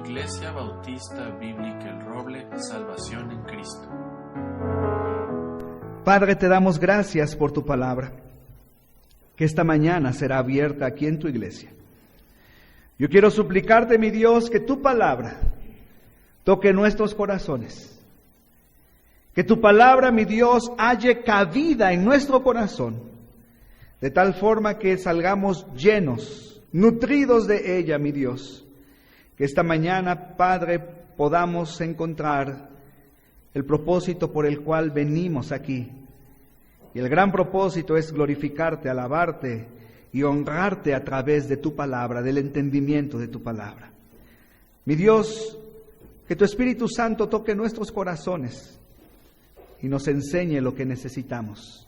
Iglesia Bautista Bíblica El Roble, Salvación en Cristo. Padre, te damos gracias por tu palabra, que esta mañana será abierta aquí en tu iglesia. Yo quiero suplicarte, mi Dios, que tu palabra toque nuestros corazones. Que tu palabra, mi Dios, halle cabida en nuestro corazón, de tal forma que salgamos llenos, nutridos de ella, mi Dios. Que esta mañana, Padre, podamos encontrar el propósito por el cual venimos aquí. Y el gran propósito es glorificarte, alabarte y honrarte a través de tu palabra, del entendimiento de tu palabra. Mi Dios, que tu Espíritu Santo toque nuestros corazones y nos enseñe lo que necesitamos.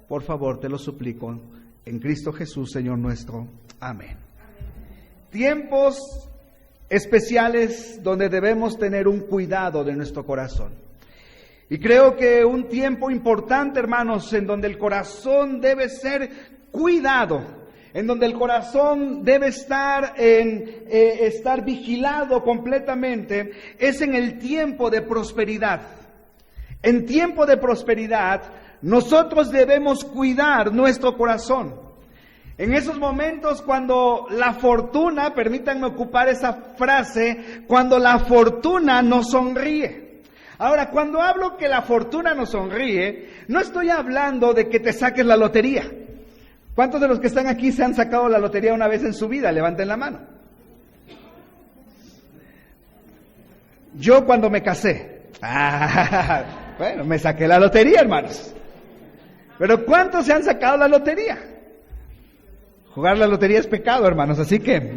Por favor, te lo suplico, en Cristo Jesús, Señor nuestro. Amén. Tiempos especiales donde debemos tener un cuidado de nuestro corazón. Y creo que un tiempo importante, hermanos, en donde el corazón debe ser cuidado, en donde el corazón debe estar vigilado completamente, es en el tiempo de prosperidad. En tiempo de prosperidad, nosotros debemos cuidar nuestro corazón. En esos momentos cuando la fortuna, permítanme ocupar esa frase, cuando la fortuna nos sonríe. Ahora, cuando hablo que la fortuna nos sonríe, no estoy hablando de que te saques la lotería. ¿Cuántos de los que están aquí se han sacado la lotería una vez en su vida? Levanten la mano. Yo cuando me casé, bueno, me saqué la lotería, hermanos. Pero ¿cuántos se han sacado la lotería? Jugar la lotería es pecado, hermanos, así que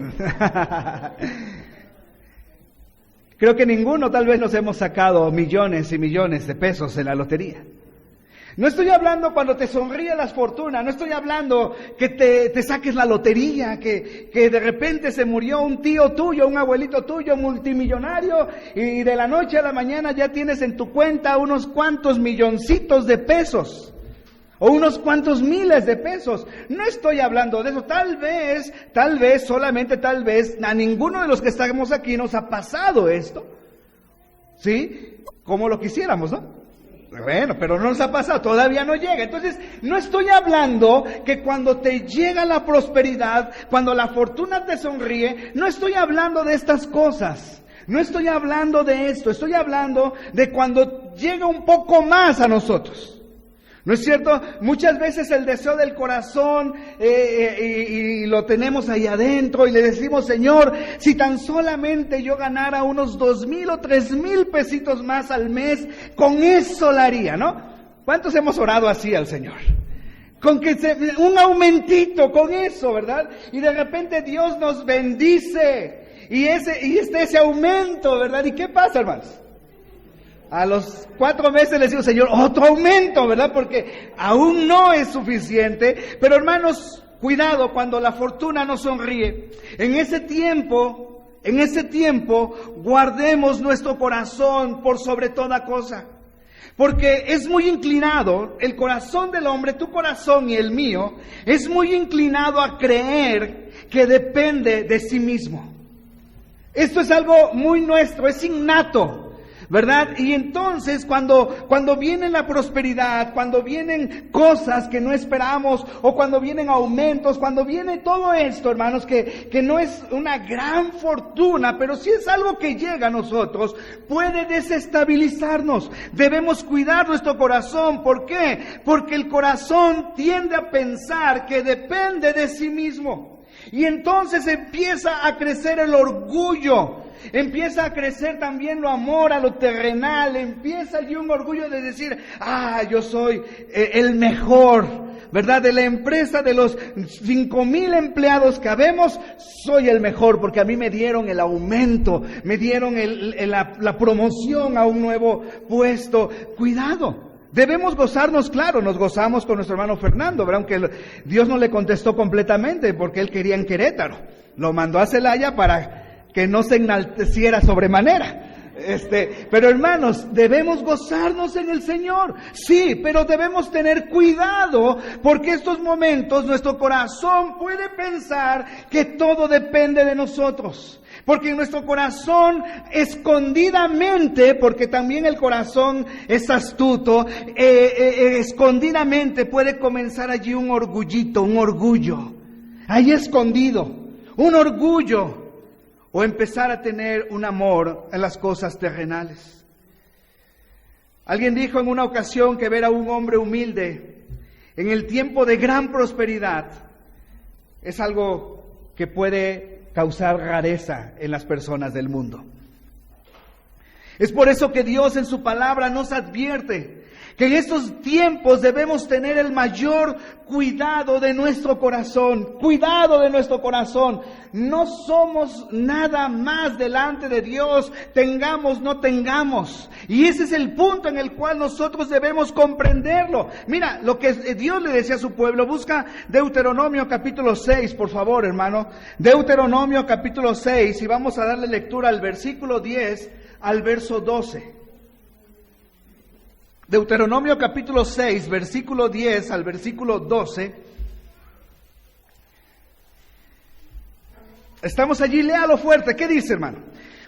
creo que ninguno tal vez nos hemos sacado millones y millones de pesos en la lotería. No estoy hablando cuando te sonríe la fortuna, no estoy hablando que te saques la lotería, que de repente se murió un tío tuyo, un abuelito tuyo, multimillonario, y de la noche a la mañana ya tienes en tu cuenta unos cuantos milloncitos de pesos, o unos cuantos miles de pesos. No estoy hablando de eso. Tal vez, solamente tal vez, a ninguno de los que estamos aquí nos ha pasado esto, ¿sí? Como lo quisiéramos, ¿no? Bueno, pero no nos ha pasado, todavía no llega. Entonces, no estoy hablando que cuando te llega la prosperidad, cuando la fortuna te sonríe, no estoy hablando de estas cosas. No estoy hablando de esto, estoy hablando de cuando llega un poco más a nosotros. ¿No es cierto? Muchas veces el deseo del corazón y lo tenemos ahí adentro y le decimos, Señor, si tan solamente yo ganara unos 2,000 o 3,000 pesitos más al mes, con eso la haría, ¿no? ¿Cuántos hemos orado así al Señor? Con que un aumentito, con eso, ¿verdad? Y de repente Dios nos bendice y ese aumento, ¿verdad? ¿Y qué pasa, hermanos? A los 4 meses le digo, Señor, otro aumento, ¿verdad? Porque aún no es suficiente. Pero hermanos, cuidado cuando la fortuna nos sonríe. En ese tiempo, guardemos nuestro corazón por sobre toda cosa. Porque es muy inclinado, el corazón del hombre, tu corazón y el mío, es muy inclinado a creer que depende de sí mismo. Esto es algo muy nuestro, es innato, ¿verdad? Y entonces cuando viene la prosperidad, cuando vienen cosas que no esperamos, o cuando vienen aumentos, cuando viene todo esto, hermanos, que no es una gran fortuna, pero sí es algo que llega a nosotros, puede desestabilizarnos. Debemos cuidar nuestro corazón. ¿Por qué? Porque el corazón tiende a pensar que depende de sí mismo. Y entonces empieza a crecer el orgullo, empieza a crecer también lo amor a lo terrenal, empieza allí un orgullo de decir, yo soy el mejor, ¿verdad? De la empresa, de los 5,000 empleados que habemos, soy el mejor porque a mí me dieron el aumento, me dieron la promoción a un nuevo puesto. Cuidado. Debemos gozarnos, claro, nos gozamos con nuestro hermano Fernando, ¿verdad? Aunque Dios no le contestó completamente porque él quería en Querétaro. Lo mandó a Celaya para que no se enalteciera sobremanera. Pero hermanos, debemos gozarnos en el Señor. Sí, pero debemos tener cuidado porque estos momentos nuestro corazón puede pensar que todo depende de nosotros. Porque en nuestro corazón, escondidamente, porque también el corazón es astuto, escondidamente puede comenzar allí un orgullito, un orgullo. Ahí escondido, un orgullo. O empezar a tener un amor en las cosas terrenales. Alguien dijo en una ocasión que ver a un hombre humilde en el tiempo de gran prosperidad es algo que puede causar rareza en las personas del mundo. Es por eso que Dios en su palabra nos advierte que en estos tiempos debemos tener el mayor cuidado de nuestro corazón. Cuidado de nuestro corazón. No somos nada más delante de Dios, tengamos, no tengamos. Y ese es el punto en el cual nosotros debemos comprenderlo. Mira, lo que Dios le decía a su pueblo, busca Deuteronomio capítulo 6, por favor, hermano. Deuteronomio capítulo 6, y vamos a darle lectura al versículo 10 al verso 12. Deuteronomio capítulo 6, versículo 10 al versículo 12. Estamos allí, léalo fuerte. ¿Qué dice, hermano?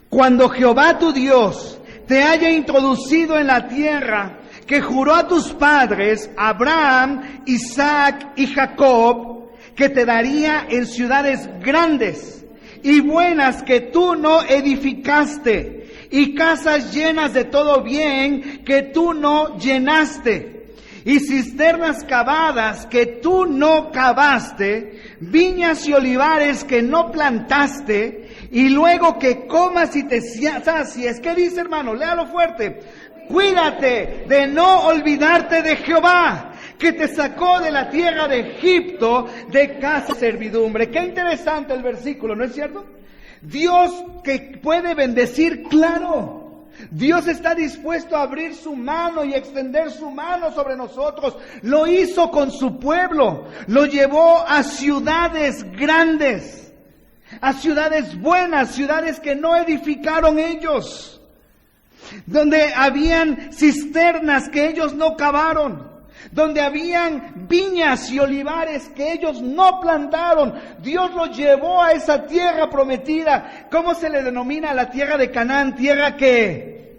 Cuando Jehová tu Dios te haya introducido en la tierra que juró a tus padres, Abraham, Isaac y Jacob, que te daría en ciudades grandes y buenas que tú no edificaste, y casas llenas de todo bien que tú no llenaste, y cisternas cavadas que tú no cavaste, viñas y olivares que no plantaste, y luego que comas y te sacies. ¿Qué dice, hermano? Léalo fuerte. Cuídate de no olvidarte de Jehová, que te sacó de la tierra de Egipto, de casa de servidumbre. Qué interesante el versículo, ¿no es cierto? Dios que puede bendecir, claro. Dios está dispuesto a abrir su mano y extender su mano sobre nosotros. Lo hizo con su pueblo. Lo llevó a ciudades grandes, a ciudades buenas, ciudades que no edificaron ellos, donde habían cisternas que ellos no cavaron, donde habían viñas y olivares que ellos no plantaron. Dios los llevó a esa tierra prometida. ¿Cómo se le denomina la tierra de Canaán? Tierra que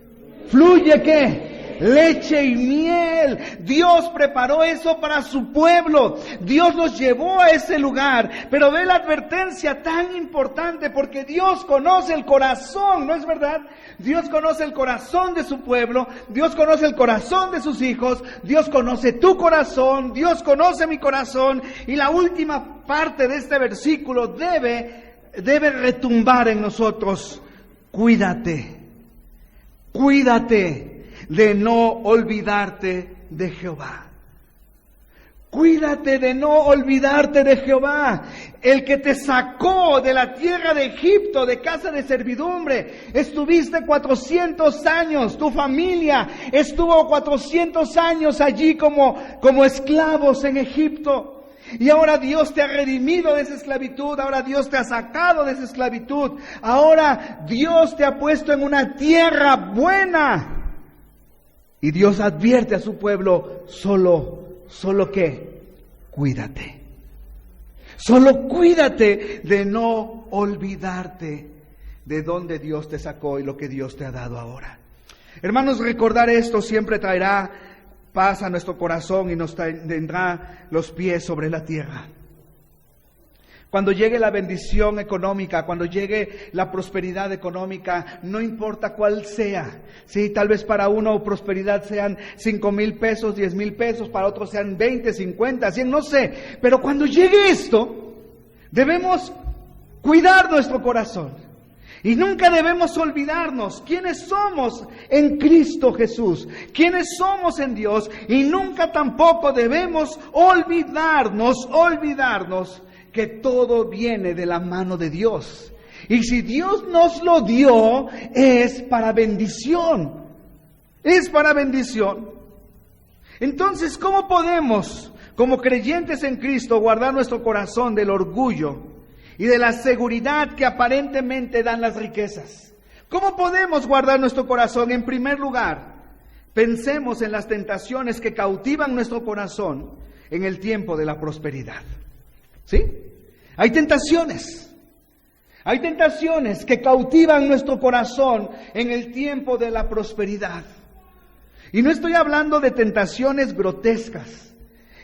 fluye, ¿qué? Leche y miel. Dios preparó eso para su pueblo. Dios los llevó a ese lugar. Pero ve la advertencia tan importante, porque Dios conoce el corazón, ¿no es verdad? Dios conoce el corazón de su pueblo. Dios conoce el corazón de sus hijos. Dios conoce tu corazón. Dios conoce mi corazón. Y la última parte de este versículo debe retumbar en nosotros. Cuídate de no olvidarte de Jehová. Cuídate de no olvidarte de Jehová, el que te sacó de la tierra de Egipto, de casa de servidumbre. Estuviste 400 años, tu familia estuvo 400 años allí como esclavos en Egipto. Y ahora Dios te ha redimido de esa esclavitud, ahora Dios te ha sacado de esa esclavitud, ahora Dios te ha puesto en una tierra buena. Y Dios advierte a su pueblo, solo que cuídate. Solo cuídate de no olvidarte de dónde Dios te sacó y lo que Dios te ha dado ahora. Hermanos, recordar esto siempre traerá paz a nuestro corazón y nos tendrá los pies sobre la tierra. Cuando llegue la bendición económica, cuando llegue la prosperidad económica, no importa cuál sea. Sí, tal vez para uno prosperidad sean 5,000 pesos, 10,000 pesos, para otros sean 20, 50, 100, no sé. Pero cuando llegue esto, debemos cuidar nuestro corazón. Y nunca debemos olvidarnos quiénes somos en Cristo Jesús, quiénes somos en Dios, y nunca tampoco debemos olvidarnos que todo viene de la mano de Dios. Y si Dios nos lo dio, es para bendición. Es para bendición. Entonces, ¿cómo podemos, como creyentes en Cristo, guardar nuestro corazón del orgullo y de la seguridad que aparentemente dan las riquezas? ¿Cómo podemos guardar nuestro corazón? En primer lugar, pensemos en las tentaciones que cautivan nuestro corazón en el tiempo de la prosperidad. ¿Sí? Hay tentaciones que cautivan nuestro corazón en el tiempo de la prosperidad. Y no estoy hablando de tentaciones grotescas.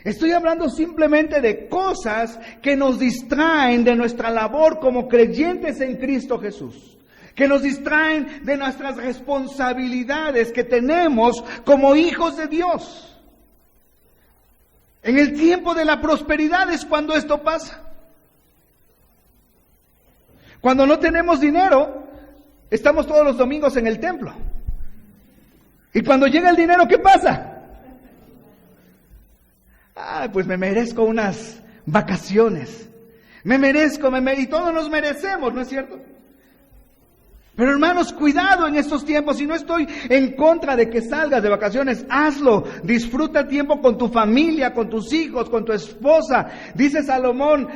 Estoy hablando simplemente de cosas que nos distraen de nuestra labor como creyentes en Cristo Jesús, que nos distraen de nuestras responsabilidades que tenemos como hijos de Dios. En el tiempo de la prosperidad es cuando esto pasa. Cuando no tenemos dinero, estamos todos los domingos en el templo. Y cuando llega el dinero, ¿qué pasa? Pues me merezco unas vacaciones. Y todos nos merecemos, ¿no es cierto? Pero hermanos, cuidado en estos tiempos. Y no estoy en contra de que salgas de vacaciones, hazlo. Disfruta el tiempo con tu familia, con tus hijos, con tu esposa. Dice Salomón,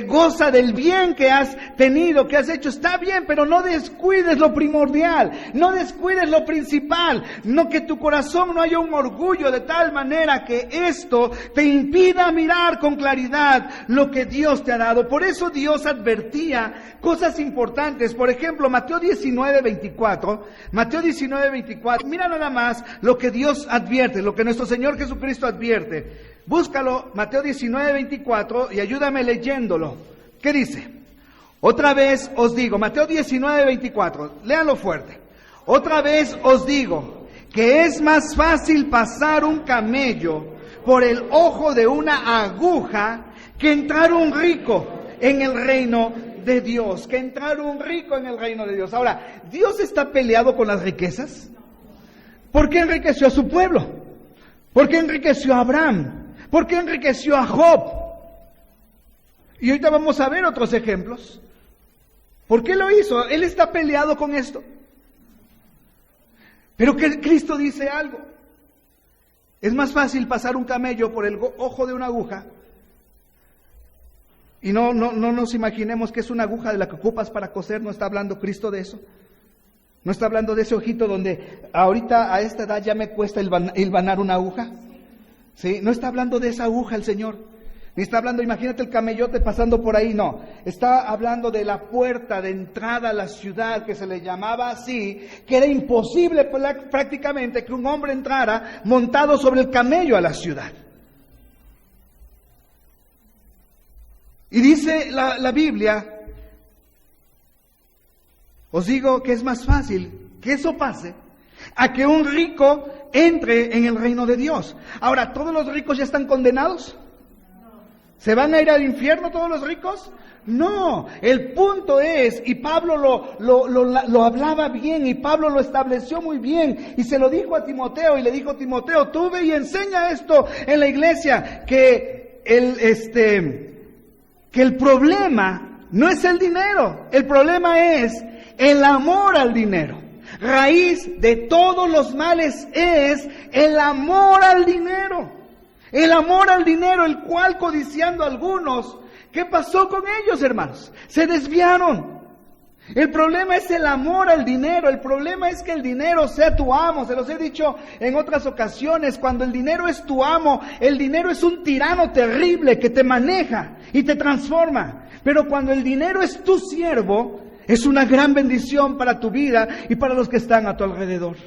goza del bien que has tenido, que has hecho. Está bien, pero no descuides lo primordial, no descuides lo principal. No, que tu corazón no haya un orgullo de tal manera que esto te impida mirar con claridad lo que Dios te ha dado. Por eso Dios advertía cosas importantes. Por ejemplo, Mateo 19:24, mira nada más lo que Dios advierte, lo que nuestro Señor Jesucristo advierte. Búscalo, Mateo 19:24, y ayúdame leyéndolo. ¿Qué dice? Otra vez os digo, Mateo 19:24, léalo fuerte. Otra vez os digo, que es más fácil pasar un camello por el ojo de una aguja que entrar un rico en el reino de Dios, que entrar un rico en el reino de Dios. Ahora, ¿Dios está peleado con las riquezas? ¿Por qué enriqueció a su pueblo? ¿Por qué enriqueció a Abraham? ¿Por qué enriqueció a Job? Y ahorita vamos a ver otros ejemplos. ¿Por qué lo hizo? Él está peleado con esto. Pero que Cristo dice algo. Es más fácil pasar un camello por el ojo de una aguja. Y no nos imaginemos que es una aguja de la que ocupas para coser. No está hablando Cristo de eso. No está hablando de ese ojito donde ahorita a esta edad ya me cuesta hilvanar una aguja. ¿Sí? No está hablando de esa aguja el Señor. Ni está hablando, imagínate el camellote pasando por ahí. No, está hablando de la puerta de entrada a la ciudad, que se le llamaba así, que era imposible prácticamente que un hombre entrara montado sobre el camello a la ciudad. Y dice la Biblia, os digo que es más fácil que eso pase a que un rico entre en el reino de Dios. Ahora, ¿todos los ricos ya están condenados? ¿Se van a ir al infierno todos los ricos? No, el punto es, y Pablo lo hablaba bien, y Pablo lo estableció muy bien, y se lo dijo a Timoteo, y le dijo: Timoteo, tú ve y enseña esto en la iglesia, que el problema no es el dinero, el problema es el amor al dinero. Raíz de todos los males es el amor al dinero. El amor al dinero, el cual codiciando algunos, ¿qué pasó con ellos, hermanos? Se desviaron. El problema es el amor al dinero, el problema es que el dinero sea tu amo. Se los he dicho en otras ocasiones, cuando el dinero es tu amo, el dinero es un tirano terrible que te maneja y te transforma. Pero cuando el dinero es tu siervo, es una gran bendición para tu vida y para los que están a tu alrededor.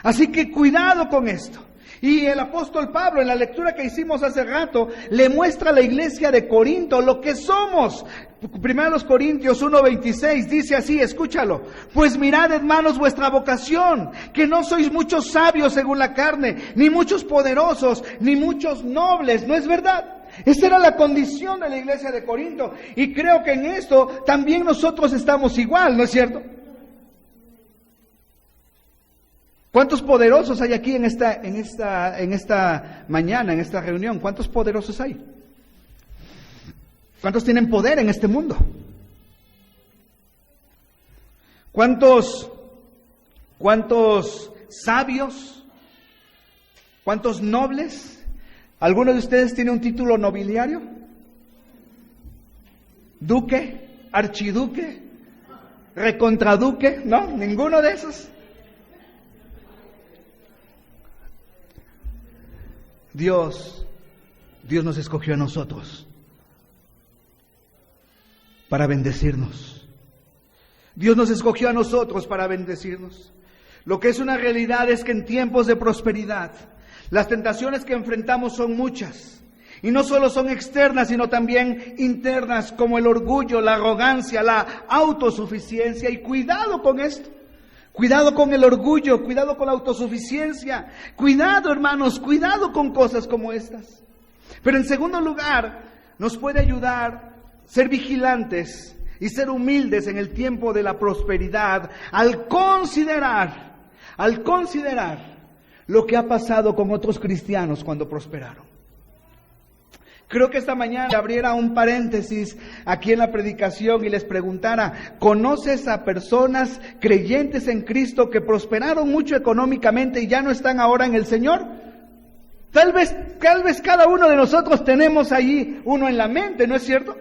Así que cuidado con esto. Y el apóstol Pablo, en la lectura que hicimos hace rato, le muestra a la iglesia de Corinto lo que somos. 1 Corintios 1:26 dice así, escúchalo: pues mirad, hermanos, vuestra vocación, que no sois muchos sabios según la carne, ni muchos poderosos, ni muchos nobles. ¿No es verdad? Esa era la condición de la iglesia de Corinto. Y creo que en esto también nosotros estamos igual, ¿no es cierto? ¿Cuántos poderosos hay aquí en esta mañana, en esta reunión? ¿Cuántos poderosos hay? ¿Cuántos tienen poder en este mundo? ¿Cuántos sabios? ¿Cuántos nobles? ¿Alguno de ustedes tiene un título nobiliario? ¿Duque? ¿Archiduque? recontraduque, ¿no? Ninguno de esos. Dios nos escogió a nosotros para bendecirnos. Dios nos escogió a nosotros para bendecirnos. Lo que es una realidad es que en tiempos de prosperidad, las tentaciones que enfrentamos son muchas. Y no solo son externas, sino también internas, como el orgullo, la arrogancia, la autosuficiencia. Y cuidado con esto. Cuidado con el orgullo, cuidado con la autosuficiencia. Cuidado, hermanos, cuidado con cosas como estas. Pero en segundo lugar, nos puede ayudar ser vigilantes y ser humildes en el tiempo de la prosperidad al considerar lo que ha pasado con otros cristianos cuando prosperaron. Creo que esta mañana abriera un paréntesis aquí en la predicación y les preguntara, ¿conoces a personas creyentes en Cristo que prosperaron mucho económicamente y ya no están ahora en el Señor? Tal vez cada uno de nosotros tenemos allí uno en la mente, ¿no es cierto?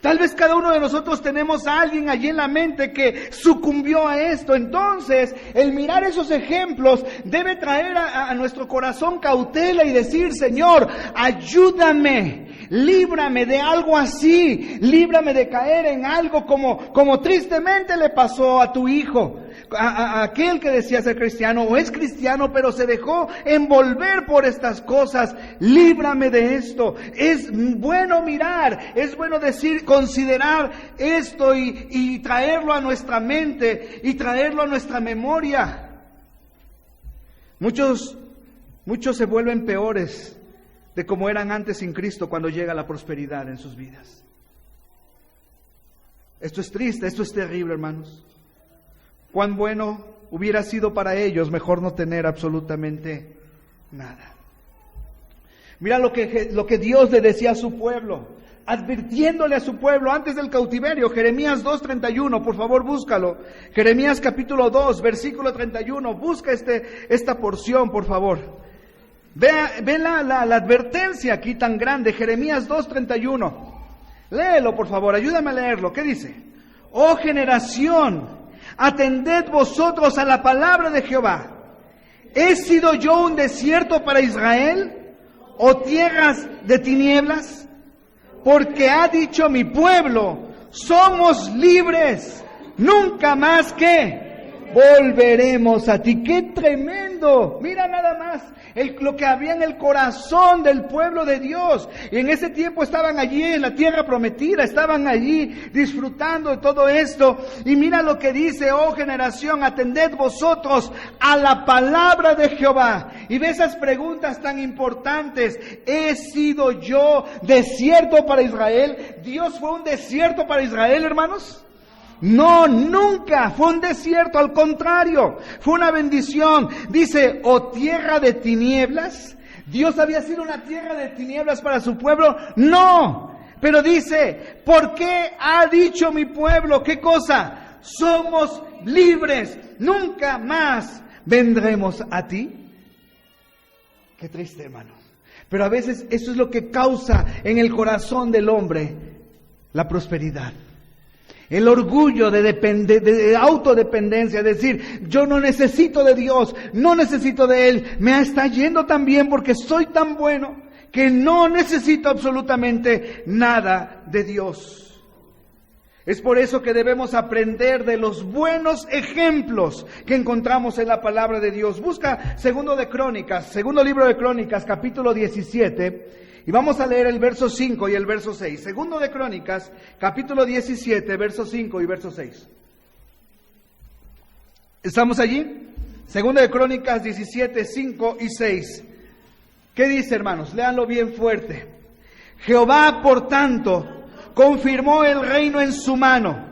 Tal vez cada uno de nosotros tenemos a alguien allí en la mente que sucumbió a esto. Entonces, el mirar esos ejemplos debe traer a nuestro corazón cautela y decir, Señor, ayúdame, líbrame de algo así, líbrame de caer en algo como tristemente le pasó a tu hijo, a aquel que decía ser cristiano o es cristiano, pero se dejó envolver por estas cosas. Líbrame de esto. Es bueno mirar, es bueno considerar esto y traerlo a nuestra mente y traerlo a nuestra memoria. Muchos se vuelven peores de como eran antes sin Cristo cuando llega la prosperidad en sus vidas. Esto es triste, esto es terrible, hermanos. Cuán bueno hubiera sido para ellos mejor no tener absolutamente nada. Mira lo que Dios le decía a su pueblo, advirtiéndole a su pueblo antes del cautiverio. Jeremías 2:31, por favor búscalo. Jeremías capítulo 2, versículo 31, busca esta porción, por favor. Ve la advertencia aquí tan grande, Jeremías 2:31. Léelo, por favor, ayúdame a leerlo. ¿Qué dice? Oh generación, atended vosotros a la palabra de Jehová. ¿He sido yo un desierto para Israel, o tierras de tinieblas? Porque ha dicho mi pueblo, somos libres, nunca más que volveremos a ti. ¡Qué tremendo! Mira nada más lo que había en el corazón del pueblo de Dios. Y en ese tiempo estaban allí en la tierra prometida, estaban allí disfrutando de todo esto. Y mira lo que dice: oh generación, atended vosotros a la palabra de Jehová. Y ve esas preguntas tan importantes. ¿He sido yo desierto para Israel? ¿Dios fue un desierto para Israel, hermanos? No, nunca fue un desierto, al contrario, fue una bendición. Dice, ¿o tierra de tinieblas? ¿Dios había sido una tierra de tinieblas para su pueblo? No, pero dice, ¿por qué ha dicho mi pueblo? ¿Qué cosa? Somos libres, nunca más vendremos a ti. Qué triste, hermanos. Pero a veces eso es lo que causa en el corazón del hombre la prosperidad. El orgullo de autodependencia, decir, yo no necesito de Dios, no necesito de Él, me está yendo tan bien porque soy tan bueno que no necesito absolutamente nada de Dios. Es por eso que debemos aprender de los buenos ejemplos que encontramos en la palabra de Dios. Busca segundo libro de Crónicas, capítulo 17. Y vamos a leer el verso 5 y el verso 6. Segundo de Crónicas, capítulo 17, verso 5 y verso 6. ¿Estamos allí? Segundo de Crónicas 17, 5 y 6. ¿Qué dice, hermanos? Léanlo bien fuerte. Jehová, por tanto, confirmó el reino en su mano,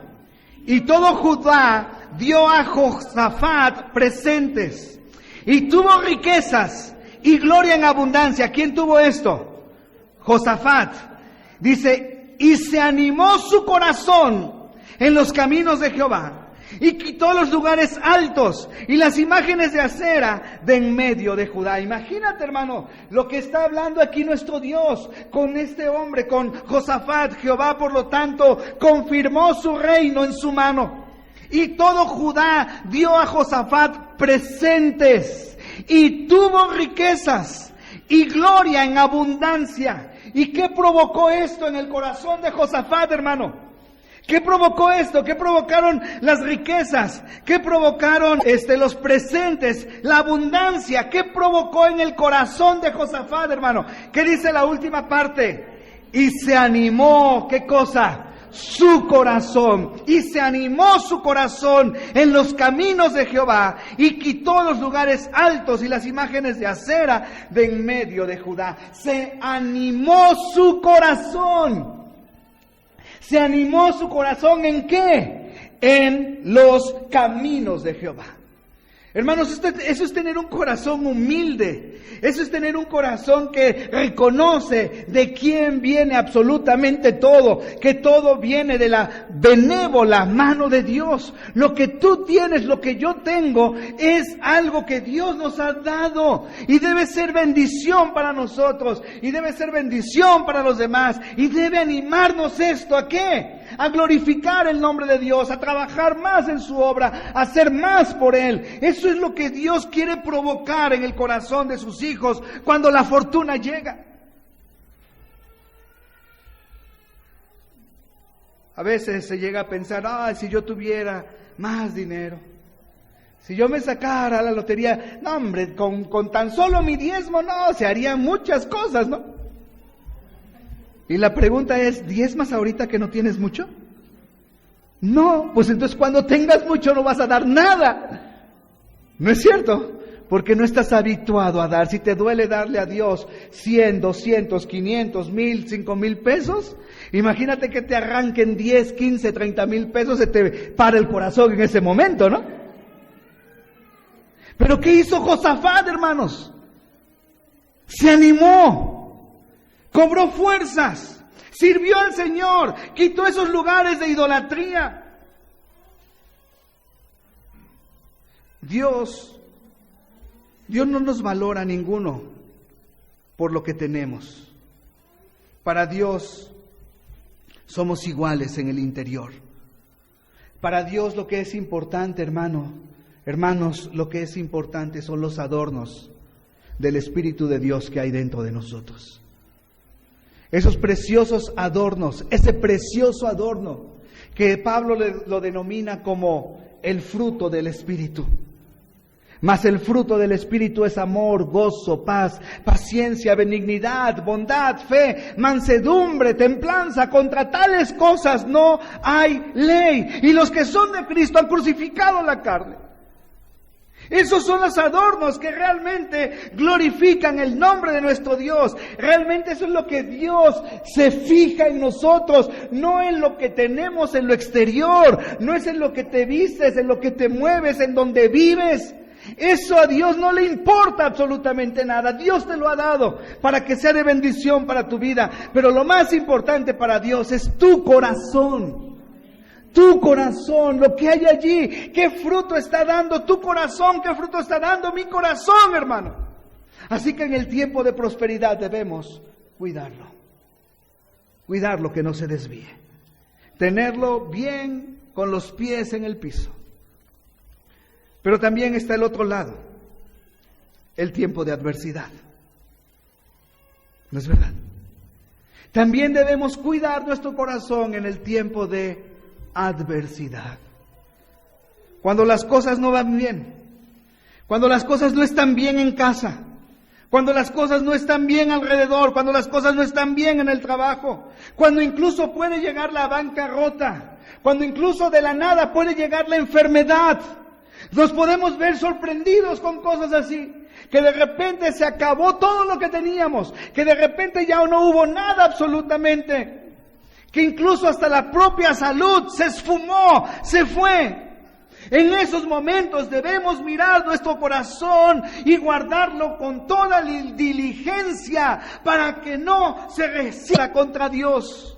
y todo Judá dio a Josafat presentes, y tuvo riquezas y gloria en abundancia. ¿Quién tuvo esto? Josafat. Dice, y se animó su corazón en los caminos de Jehová, y quitó los lugares altos y las imágenes de acera de en medio de Judá. Imagínate, hermano, lo que está hablando aquí nuestro Dios con este hombre, con Josafat. Jehová, por lo tanto, confirmó su reino en su mano. Y todo Judá dio a Josafat presentes y tuvo riquezas y gloria en abundancia. ¿Y qué provocó esto en el corazón de Josafat, hermano? ¿Qué provocó esto? ¿Qué provocaron las riquezas? ¿Qué provocaron los presentes? La abundancia. ¿Qué provocó en el corazón de Josafat, hermano? ¿Qué dice la última parte? Y se animó, ¿qué cosa? Su corazón. Y se animó su corazón en los caminos de Jehová y quitó los lugares altos y las imágenes de acera de en medio de Judá. Se animó su corazón. Se animó su corazón ¿en qué? En los caminos de Jehová. Hermanos, eso es tener un corazón humilde. Eso es tener un corazón que reconoce de quién viene absolutamente todo. Que todo viene de la benévola mano de Dios. Lo que tú tienes, lo que yo tengo, es algo que Dios nos ha dado. Y debe ser bendición para nosotros. Y debe ser bendición para los demás. Y debe animarnos esto, ¿a qué? A glorificar el nombre de Dios, a trabajar más en su obra, a hacer más por Él. Eso es lo que Dios quiere provocar en el corazón de sus hijos cuando la fortuna llega. A veces se llega a pensar, si yo tuviera más dinero, si yo me sacara la lotería, no hombre, con tan solo mi diezmo, no, se harían muchas cosas, ¿no? Y la pregunta es, ¿diezmas ahorita que no tienes mucho? No, pues entonces cuando tengas mucho no vas a dar nada. ¿No es cierto? Porque no estás habituado a dar. Si te duele darle a Dios 100, 200, 500, 1000, 5000 pesos, imagínate que te arranquen 10, 15, 30 mil pesos, se te para el corazón en ese momento, ¿no? Pero ¿qué hizo Josafat, hermanos? Se animó. Cobró fuerzas, sirvió al Señor, quitó esos lugares de idolatría. Dios no nos valora a ninguno por lo que tenemos. Para Dios somos iguales en el interior. Para Dios lo que es importante, hermanos, lo que es importante son los adornos del Espíritu de Dios que hay dentro de nosotros. Esos preciosos adornos, ese precioso adorno que Pablo lo denomina como el fruto del Espíritu. Mas el fruto del Espíritu es amor, gozo, paz, paciencia, benignidad, bondad, fe, mansedumbre, templanza. Contra tales cosas no hay ley. Y los que son de Cristo han crucificado la carne. Esos son los adornos que realmente glorifican el nombre de nuestro Dios. Realmente eso es lo que Dios se fija en nosotros, no en lo que tenemos en lo exterior, no es en lo que te vistes, en lo que te mueves, en donde vives. Eso a Dios no le importa absolutamente nada. Dios te lo ha dado para que sea de bendición para tu vida. Pero lo más importante para Dios es tu corazón. Tu corazón, lo que hay allí, qué fruto está dando tu corazón, qué fruto está dando mi corazón, hermano. Así que en el tiempo de prosperidad debemos cuidarlo que no se desvíe, tenerlo bien con los pies en el piso. Pero también está el otro lado, el tiempo de adversidad. ¿No es verdad? También debemos cuidar nuestro corazón en el tiempo de adversidad. Cuando las cosas no van bien, cuando las cosas no están bien en casa, cuando las cosas no están bien alrededor, cuando las cosas no están bien en el trabajo, cuando incluso puede llegar la bancarrota, cuando incluso de la nada puede llegar la enfermedad, nos podemos ver sorprendidos con cosas así, que de repente se acabó todo lo que teníamos, que de repente ya no hubo nada absolutamente, que incluso hasta la propia salud se esfumó, se fue. En esos momentos debemos mirar nuestro corazón y guardarlo con toda diligencia para que no se resista contra Dios,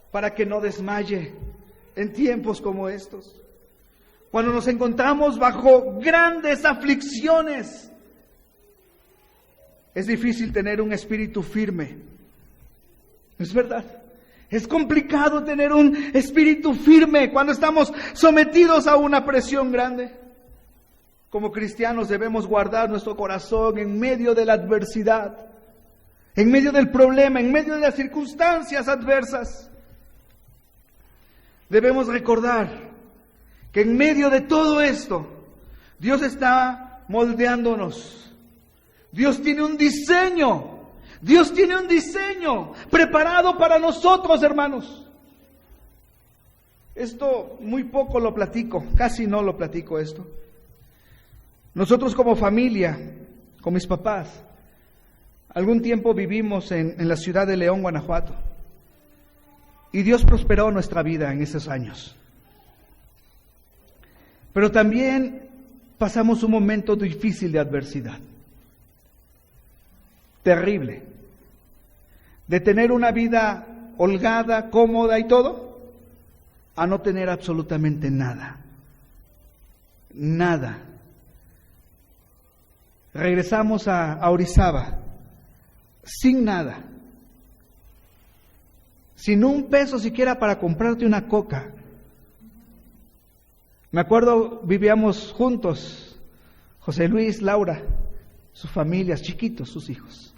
para que no desmaye en tiempos como estos. Cuando nos encontramos bajo grandes aflicciones, es difícil tener un espíritu firme. ¿Es verdad? Es complicado tener un espíritu firme cuando estamos sometidos a una presión grande. Como cristianos debemos guardar nuestro corazón en medio de la adversidad, en medio del problema, en medio de las circunstancias adversas. Debemos recordar que en medio de todo esto, Dios está moldeándonos. Dios tiene un diseño. Dios tiene un diseño preparado para nosotros, hermanos. Esto muy poco lo platico, casi no lo platico esto. Nosotros como familia, con mis papás, algún tiempo vivimos en la ciudad de León, Guanajuato. Y Dios prosperó nuestra vida en esos años. Pero también pasamos un momento difícil de adversidad. Terrible. De tener una vida holgada, cómoda y todo, a no tener absolutamente nada. Nada. Regresamos a Orizaba, sin nada. Sin un peso siquiera para comprarte una coca. Me acuerdo, vivíamos juntos, José Luis, Laura, sus familias, chiquitos, sus hijos.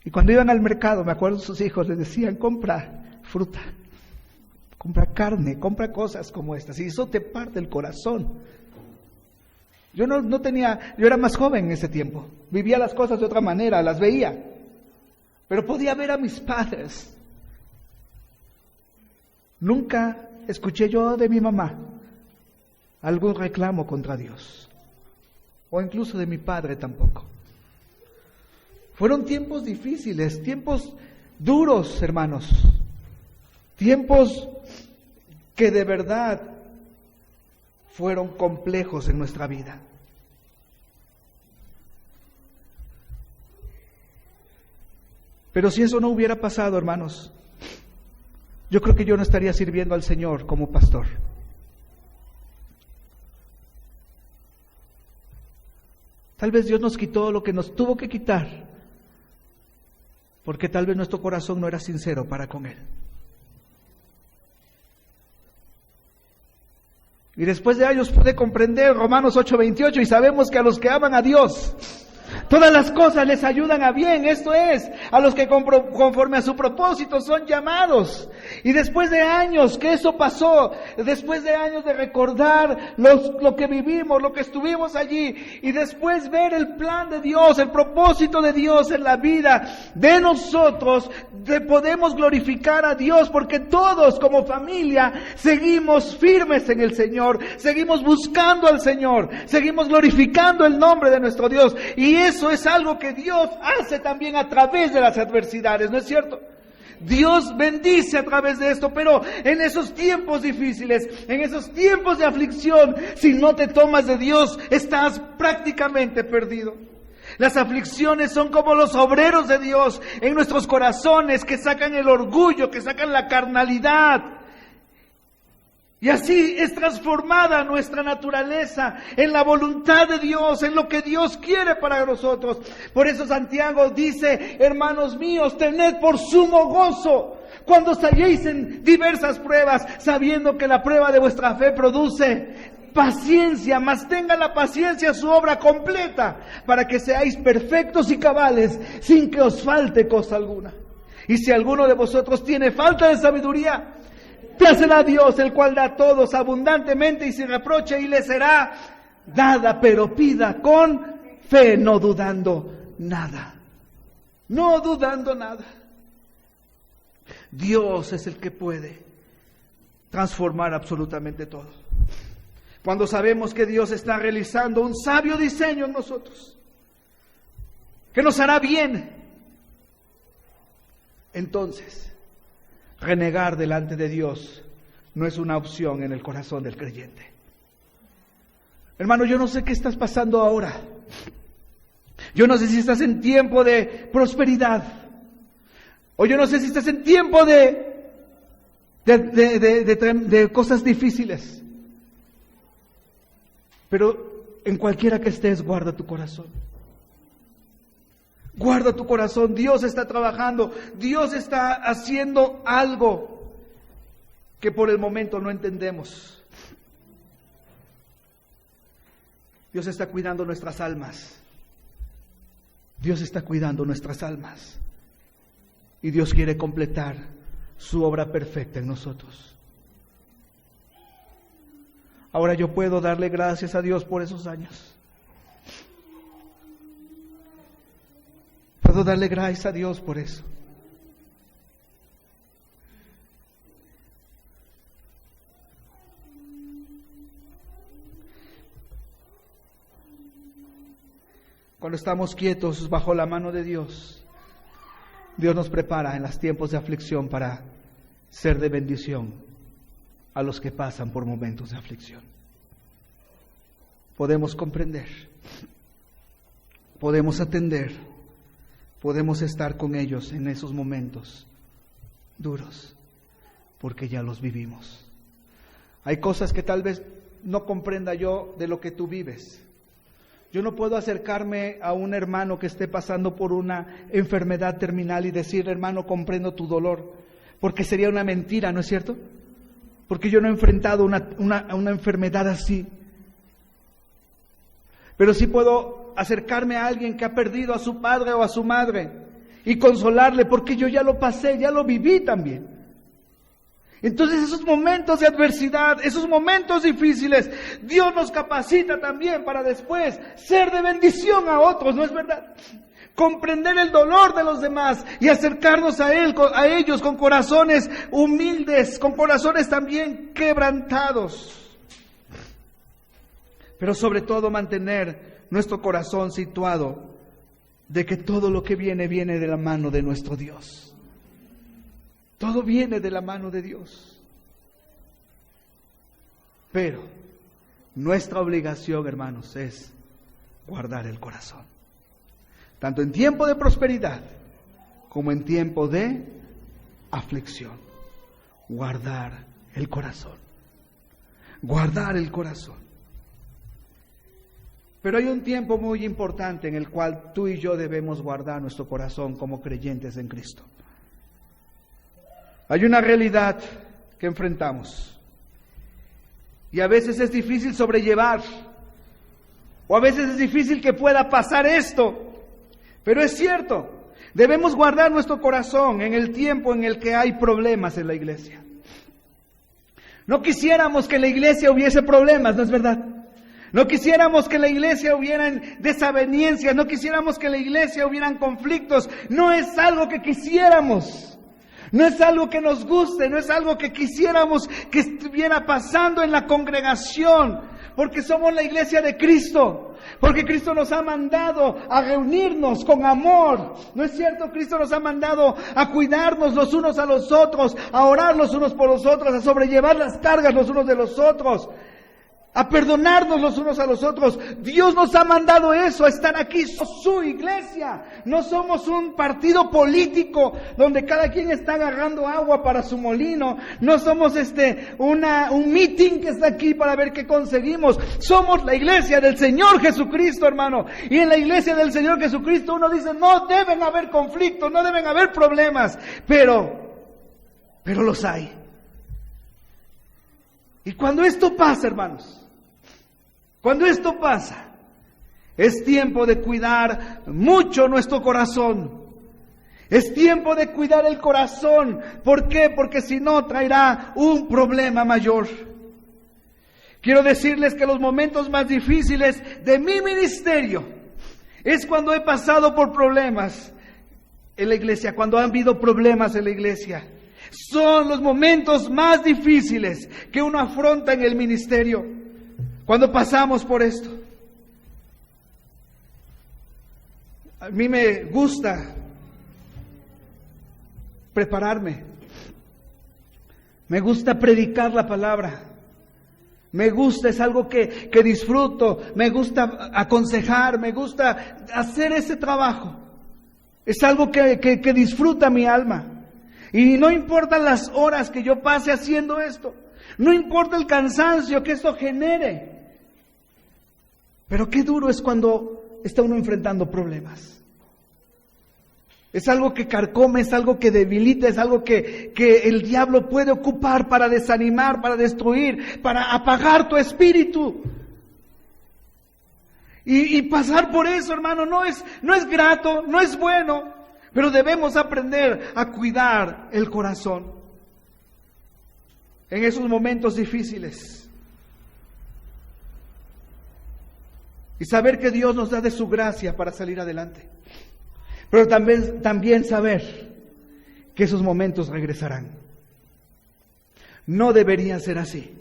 Y cuando iban al mercado, me acuerdo, sus hijos les decían, compra fruta, compra carne, compra cosas como estas. Y eso te parte el corazón. Yo no tenía, yo era más joven en ese tiempo. Vivía las cosas de otra manera, las veía. Pero podía ver a mis padres. Nunca escuché yo de mi mamá algún reclamo contra Dios. O incluso de mi padre tampoco. Fueron tiempos difíciles, tiempos duros, hermanos. Tiempos que de verdad fueron complejos en nuestra vida. Pero si eso no hubiera pasado, hermanos, yo creo que yo no estaría sirviendo al Señor como pastor. Tal vez Dios nos quitó lo que nos tuvo que quitar, porque tal vez nuestro corazón no era sincero para con Él. Y después de años pude comprender Romanos 8:28 y sabemos que a los que aman a Dios, todas las cosas les ayudan a bien, esto es, a los que conforme a su propósito son llamados. Y después de años que eso pasó, después de años de recordar lo que vivimos, lo que estuvimos allí, y después ver el plan de Dios, el propósito de Dios en la vida de nosotros, podemos glorificar a Dios, porque todos como familia seguimos firmes en el Señor, seguimos buscando al Señor, seguimos glorificando el nombre de nuestro Dios. Y eso es algo que Dios hace también a través de las adversidades, ¿no es cierto? Dios bendice a través de esto, pero en esos tiempos difíciles, en esos tiempos de aflicción, si no te tomas de Dios, estás prácticamente perdido. Las aflicciones son como los obreros de Dios en nuestros corazones que sacan el orgullo, que sacan la carnalidad. Y así es transformada nuestra naturaleza en la voluntad de Dios, en lo que Dios quiere para nosotros. Por eso Santiago dice, hermanos míos, tened por sumo gozo cuando halléis en diversas pruebas, sabiendo que la prueba de vuestra fe produce paciencia, mas tenga la paciencia su obra completa, para que seáis perfectos y cabales, sin que os falte cosa alguna. Y si alguno de vosotros tiene falta de sabiduría, dásela a Dios, el cual da a todos abundantemente y sin reproche, y le será dada, pero pida con fe, no dudando nada. No dudando nada. Dios es el que puede transformar absolutamente todo. Cuando sabemos que Dios está realizando un sabio diseño en nosotros, que nos hará bien, entonces renegar delante de Dios no es una opción en el corazón del creyente. Hermano, yo no sé qué estás pasando ahora. Yo no sé si estás en tiempo de prosperidad, o yo no sé si estás en tiempo de cosas difíciles. Pero en cualquiera que estés, guarda tu corazón. Guarda tu corazón. Dios está trabajando. Dios está haciendo algo que por el momento no entendemos. Dios está cuidando nuestras almas. Dios está cuidando nuestras almas. Y Dios quiere completar su obra perfecta en nosotros. Ahora yo puedo darle gracias a Dios por esos años. Puedo darle gracias a Dios por eso. Cuando estamos quietos bajo la mano de Dios, Dios nos prepara en los tiempos de aflicción para ser de bendición a los que pasan por momentos de aflicción. Podemos comprender, podemos atender, podemos estar con ellos en esos momentos duros, porque ya los vivimos. Hay cosas que tal vez no comprenda yo de lo que tú vives. Yo no puedo acercarme a un hermano que esté pasando por una enfermedad terminal y decir, hermano, comprendo tu dolor, porque sería una mentira, ¿no es cierto? Porque yo no he enfrentado una enfermedad así. Pero sí puedo acercarme a alguien que ha perdido a su padre o a su madre y consolarle, porque yo ya lo pasé, ya lo viví también. Entonces esos momentos de adversidad, esos momentos difíciles, Dios nos capacita también para después ser de bendición a otros, ¿no es verdad? Comprender el dolor de los demás y acercarnos a ellos con corazones humildes, con corazones también quebrantados. Pero sobre todo mantener nuestro corazón situado de que todo lo que viene de la mano de nuestro Dios. Todo viene de la mano de Dios. Pero nuestra obligación, hermanos, es guardar el corazón. Tanto en tiempo de prosperidad como en tiempo de aflicción. Guardar el corazón. Guardar el corazón. Pero hay un tiempo muy importante en el cual tú y yo debemos guardar nuestro corazón como creyentes en Cristo. Hay una realidad que enfrentamos y a veces es difícil sobrellevar, o a veces es difícil que pueda pasar esto, pero es cierto, debemos guardar nuestro corazón en el tiempo en el que hay problemas en la iglesia. No quisiéramos que en la iglesia hubiese problemas, ¿no es verdad? No quisiéramos que en la iglesia hubieran desavenencias, no quisiéramos que en la iglesia hubieran conflictos, no es algo que quisiéramos. No es algo que nos guste, no es algo que quisiéramos que estuviera pasando en la congregación, porque somos la iglesia de Cristo, porque Cristo nos ha mandado a reunirnos con amor, ¿no es cierto? Cristo nos ha mandado a cuidarnos los unos a los otros, a orar los unos por los otros, a sobrellevar las cargas los unos de los otros, a perdonarnos los unos a los otros. Dios nos ha mandado eso, a estar aquí. Somos su iglesia. No somos un partido político donde cada quien está agarrando agua para su molino. No somos un meeting que está aquí para ver qué conseguimos. Somos la iglesia del Señor Jesucristo, hermano. Y en la iglesia del Señor Jesucristo uno dice, no deben haber conflictos, no deben haber problemas. Pero los hay. Y cuando esto pasa, hermanos, cuando esto pasa, es tiempo de cuidar mucho nuestro corazón. Es tiempo de cuidar el corazón. ¿Por qué? Porque si no traerá un problema mayor. Quiero decirles que los momentos más difíciles de mi ministerio es cuando he pasado por problemas en la iglesia, cuando han habido problemas en la iglesia. Son los momentos más difíciles que uno afronta en el ministerio. Cuando pasamos por esto, a mí me gusta prepararme, me gusta predicar la palabra, me gusta, es algo que disfruto, me gusta aconsejar, me gusta hacer ese trabajo, es algo que disfruta mi alma. Y no importan las horas que yo pase haciendo esto, no importa el cansancio que esto genere. Pero qué duro es cuando está uno enfrentando problemas. Es algo que carcome, es algo que debilita, es algo que el diablo puede ocupar para desanimar, para destruir, para apagar tu espíritu. Y pasar por eso, hermano, no es grato, no es bueno, pero debemos aprender a cuidar el corazón en esos momentos difíciles. Y saber que Dios nos da de su gracia para salir adelante. Pero también saber que esos momentos regresarán. No deberían ser así,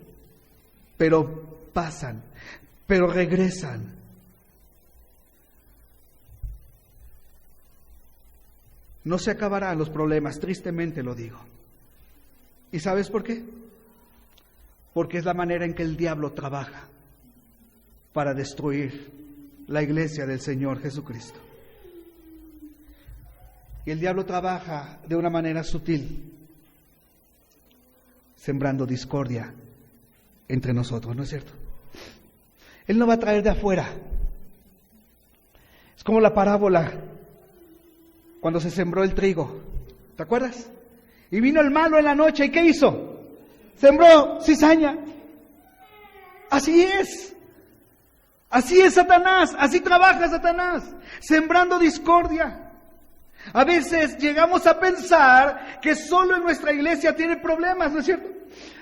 pero pasan, pero regresan. No se acabarán los problemas, tristemente lo digo. ¿Y sabes por qué? Porque es la manera en que el diablo trabaja para destruir la iglesia del Señor Jesucristo. Y el diablo trabaja de una manera sutil, sembrando discordia entre nosotros, ¿no es cierto? Él no va a traer de afuera. Es como la parábola cuando se sembró el trigo, ¿te acuerdas? Y vino el malo en la noche, ¿y qué hizo? Sembró cizaña. Así es Satanás, así trabaja Satanás, sembrando discordia. A veces llegamos a pensar que solo en nuestra iglesia tiene problemas, ¿no es cierto?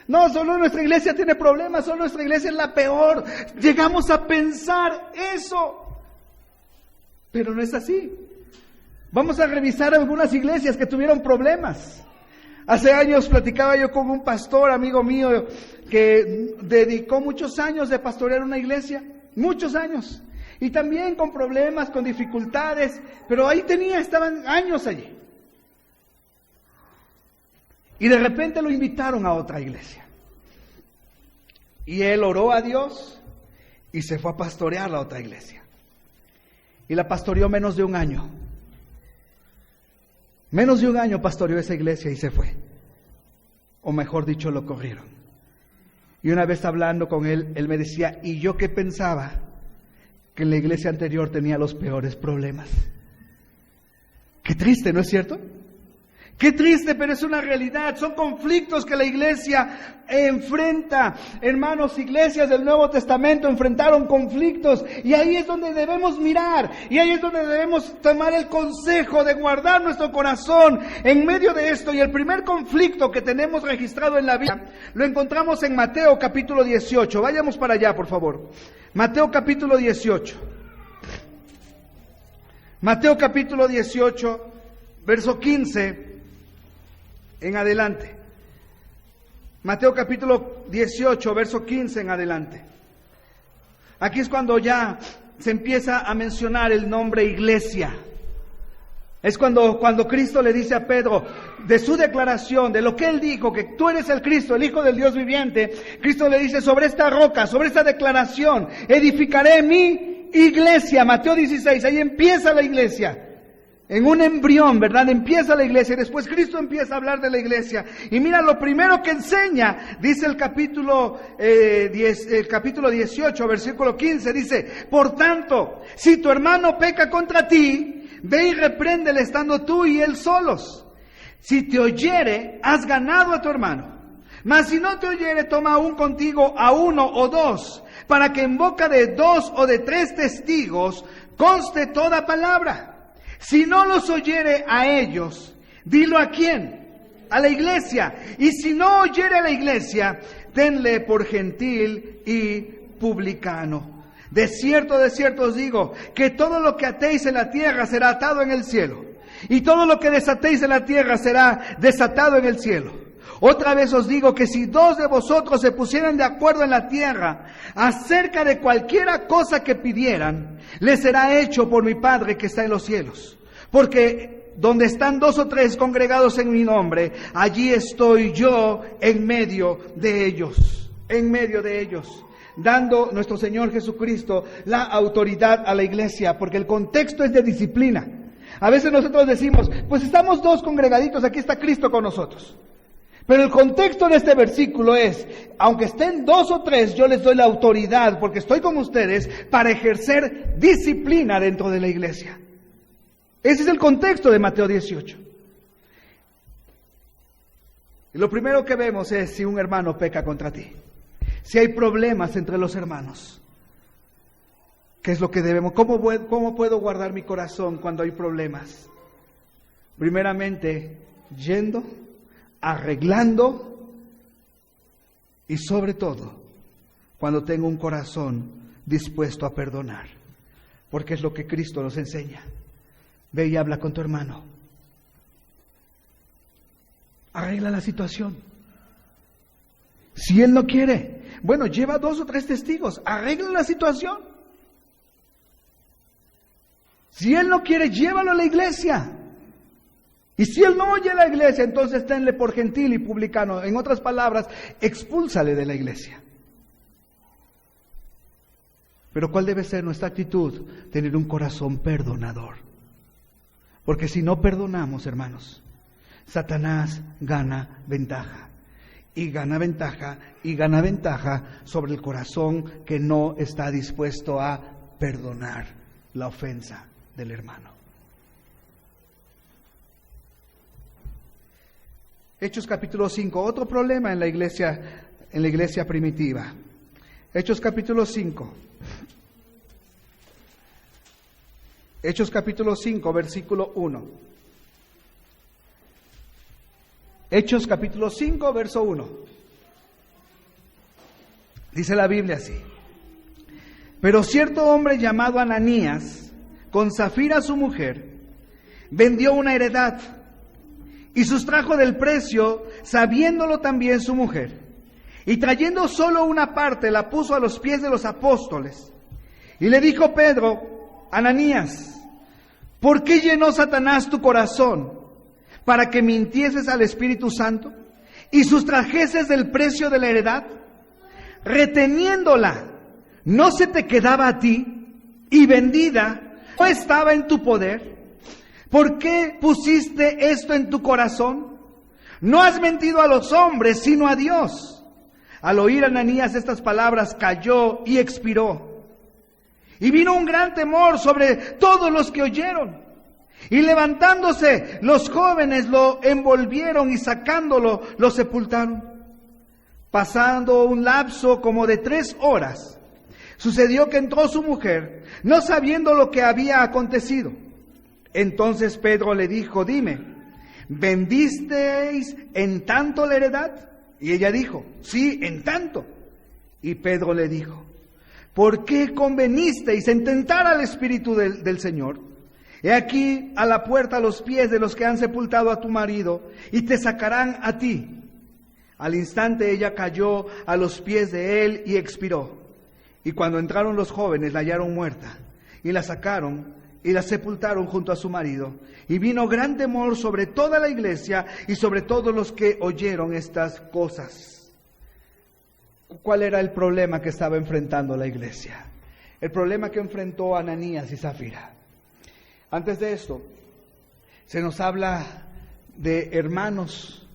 No, solo nuestra iglesia tiene problemas, solo nuestra iglesia es la peor. Llegamos a pensar eso, pero no es así. Vamos a revisar algunas iglesias que tuvieron problemas. Hace años platicaba yo con un pastor, amigo mío, que dedicó muchos años de pastorear una iglesia, muchos años. Y también con problemas, con dificultades, pero ahí estaban años allí. Y de repente lo invitaron a otra iglesia. Y él oró a Dios y se fue a pastorear la otra iglesia. Y la pastoreó menos de un año. Menos de un año pastoreó esa iglesia y se fue. O mejor dicho, lo corrieron. Y una vez hablando con él, él me decía, ¿y yo qué pensaba? Que en la iglesia anterior tenía los peores problemas. Qué triste, ¿no es cierto? Qué triste, pero es una realidad. Son conflictos que la iglesia enfrenta. Hermanos, iglesias del Nuevo Testamento enfrentaron conflictos. Y ahí es donde debemos mirar. Y ahí es donde debemos tomar el consejo de guardar nuestro corazón en medio de esto. Y el primer conflicto que tenemos registrado en la Biblia lo encontramos en Mateo capítulo 18. Vayamos para allá, por favor. Mateo capítulo 18. Mateo capítulo 18, verso 15 en adelante. Mateo capítulo 18, verso 15 en adelante. Aquí es cuando ya se empieza a mencionar el nombre iglesia. Es cuando Cristo le dice a Pedro, de su declaración, de lo que él dijo, que tú eres el Cristo, el Hijo del Dios viviente, Cristo le dice, sobre esta roca, sobre esta declaración, edificaré mi iglesia. Mateo 16, ahí empieza la iglesia. En un embrión, ¿verdad? Empieza la iglesia y después Cristo empieza a hablar de la iglesia. Y mira, lo primero que enseña, dice el capítulo 18, versículo 15, dice, por tanto, si tu hermano peca contra ti, ve y repréndele estando tú y él solos. Si te oyere, has ganado a tu hermano. Mas si no te oyere, toma aún contigo a uno o dos, para que en boca de 2 o de 3 testigos conste toda palabra. Si no los oyere a ellos, dilo a quién, a la iglesia. Y si no oyere a la iglesia, tenle por gentil y publicano. De cierto os digo, que todo lo que atéis en la tierra será atado en el cielo, y todo lo que desatéis en la tierra será desatado en el cielo. Otra vez os digo que si 2 de vosotros se pusieran de acuerdo en la tierra acerca de cualquiera cosa que pidieran, les será hecho por mi Padre que está en los cielos. Porque donde están 2 o 3 congregados en mi nombre, allí estoy yo en medio de ellos. En medio de ellos. Dando nuestro Señor Jesucristo la autoridad a la iglesia, porque el contexto es de disciplina. A veces nosotros decimos, pues estamos 2 congregaditos, aquí está Cristo con nosotros. Pero el contexto de este versículo es, aunque estén 2 o 3, yo les doy la autoridad, porque estoy con ustedes, para ejercer disciplina dentro de la iglesia. Ese es el contexto de Mateo 18. Y lo primero que vemos es si un hermano peca contra ti. Si hay problemas entre los hermanos. ¿Qué es lo que debemos? ¿Cómo puedo guardar mi corazón cuando hay problemas? Primeramente, yendo, arreglando y sobre todo, cuando tengo un corazón dispuesto a perdonar. Porque es lo que Cristo nos enseña. Ve y habla con tu hermano. Arregla la situación. Si él no quiere, bueno, lleva 2 o 3 testigos. Arregla la situación. Si él no quiere, llévalo a la iglesia. Y si él no oye a la iglesia, entonces tenle por gentil y publicano. En otras palabras, expúlsale de la iglesia. Pero ¿cuál debe ser nuestra actitud? Tener un corazón perdonador. Porque si no perdonamos, hermanos, Satanás gana ventaja. Y gana ventaja, y gana ventaja sobre el corazón que no está dispuesto a perdonar la ofensa del hermano. Hechos capítulo 5, otro problema en la iglesia primitiva. Hechos capítulo 5. Hechos capítulo 5, versículo 1. Hechos capítulo 5, verso 1. Dice la Biblia así: pero cierto hombre llamado Ananías, con Zafira su mujer, vendió una heredad y sustrajo del precio, sabiéndolo también su mujer. Y trayendo solo una parte, la puso a los pies de los apóstoles. Y le dijo Pedro: Ananías, ¿por qué llenó Satanás tu corazón para que mintieses al Espíritu Santo y sustrajeses del precio de la heredad? Reteniéndola, ¿no se te quedaba a ti? Y vendida, ¿no estaba en tu poder? ¿Por qué pusiste esto en tu corazón? No has mentido a los hombres, sino a Dios. Al oír Ananías estas palabras, cayó y expiró. Y vino un gran temor sobre todos los que oyeron. Y levantándose, los jóvenes lo envolvieron y sacándolo, lo sepultaron. Pasando un lapso como de 3 horas, sucedió que entró su mujer, no sabiendo lo que había acontecido. Entonces Pedro le dijo: dime, ¿vendisteis en tanto la heredad? Y ella dijo: sí, en tanto. Y Pedro le dijo: ¿por qué convenisteis en tentar al Espíritu del Señor? He aquí a la puerta los pies de los que han sepultado a tu marido, y te sacarán a ti. Al instante ella cayó a los pies de él y expiró. Y cuando entraron los jóvenes la hallaron muerta, y la sacaron y la sepultaron junto a su marido. Y vino gran temor sobre toda la iglesia y sobre todos los que oyeron estas cosas. ¿Cuál era el problema que estaba enfrentando la iglesia? El problema que enfrentó Ananías y Zafira. Antes de esto, se nos habla de hermanos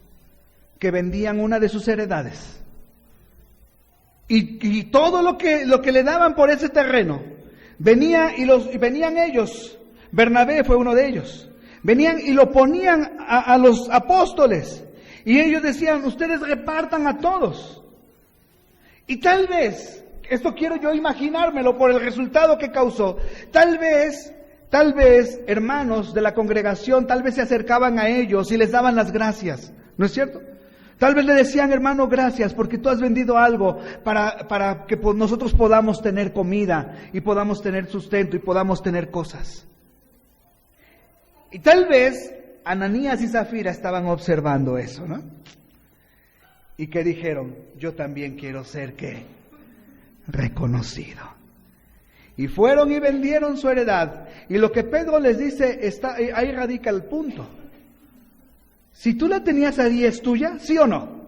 que vendían una de sus heredades. Y todo lo que le daban por ese terreno, venían ellos. Bernabé fue uno de ellos. Venían y lo ponían a los apóstoles. Y ellos decían: ustedes repartan a todos. Y tal vez, esto quiero yo imaginármelo por el resultado que causó, tal vez, hermanos de la congregación, tal vez se acercaban a ellos y les daban las gracias, ¿no es cierto? Tal vez le decían: hermano, gracias porque tú has vendido algo para que nosotros podamos tener comida y podamos tener sustento y podamos tener cosas. Y tal vez Ananías y Zafira estaban observando eso, ¿no? Y que dijeron: yo también quiero ser, ¿qué? Reconocido. Y fueron y vendieron su heredad. Y lo que Pedro les dice, ahí radica el punto. Si tú la tenías ahí, ¿es tuya? ¿Sí o no?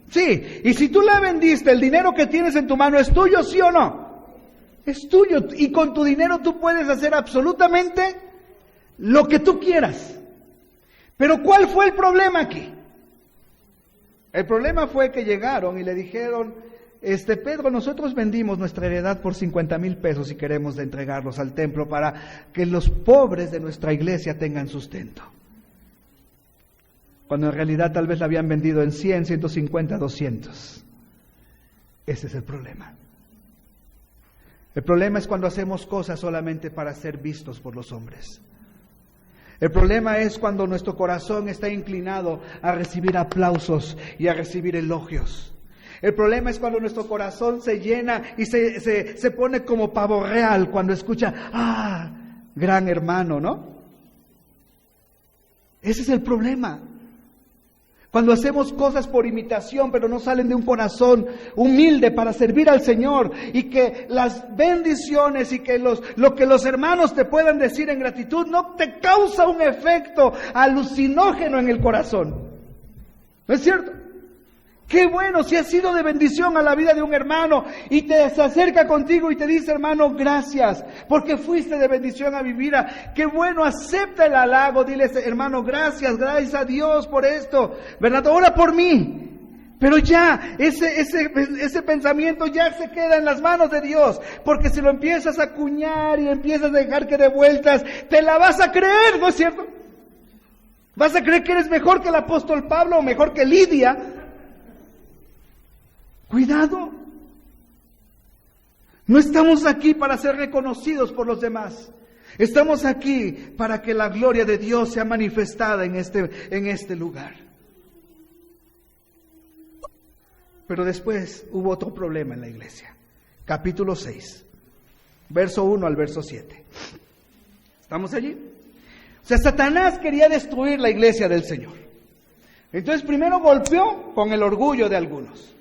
Sí. Y si tú la vendiste, el dinero que tienes en tu mano, ¿es tuyo? ¿Sí o no? Es tuyo. Y con tu dinero tú puedes hacer absolutamente lo que tú quieras. Pero ¿cuál fue el problema aquí? El problema fue que llegaron y le dijeron: Pedro, nosotros vendimos nuestra heredad por 50,000 pesos y queremos entregarlos al templo para que los pobres de nuestra iglesia tengan sustento. Cuando en realidad tal vez la habían vendido en 100, 150, 200. Ese es el problema. El problema es cuando hacemos cosas solamente para ser vistos por los hombres. El problema es cuando nuestro corazón está inclinado a recibir aplausos y a recibir elogios. El problema es cuando nuestro corazón se llena y se pone como pavo real cuando escucha, gran hermano, ¿no? Ese es el problema. Cuando hacemos cosas por imitación, pero no salen de un corazón humilde para servir al Señor, y que las bendiciones y que lo que los hermanos te puedan decir en gratitud no te causa un efecto alucinógeno en el corazón. ¿No es cierto? Qué bueno si ha sido de bendición a la vida de un hermano y se acerca contigo y te dice, hermano, gracias, porque fuiste de bendición a mi vida. Qué bueno, acepta el halago, dile, hermano, gracias a Dios por esto, ¿verdad? Ora por mí. Pero ya, ese pensamiento ya se queda en las manos de Dios, porque si lo empiezas a acuñar y empiezas a dejar que dé vueltas, te la vas a creer, ¿no es cierto? Vas a creer que eres mejor que el apóstol Pablo o mejor que Lidia. Cuidado. No estamos aquí para ser reconocidos por los demás. Estamos aquí para que la gloria de Dios sea manifestada en este lugar. Pero después hubo otro problema en la iglesia. Capítulo 6, verso 1 al verso 7. ¿Estamos allí? O sea, Satanás quería destruir la iglesia del Señor. Entonces primero golpeó con el orgullo de algunos.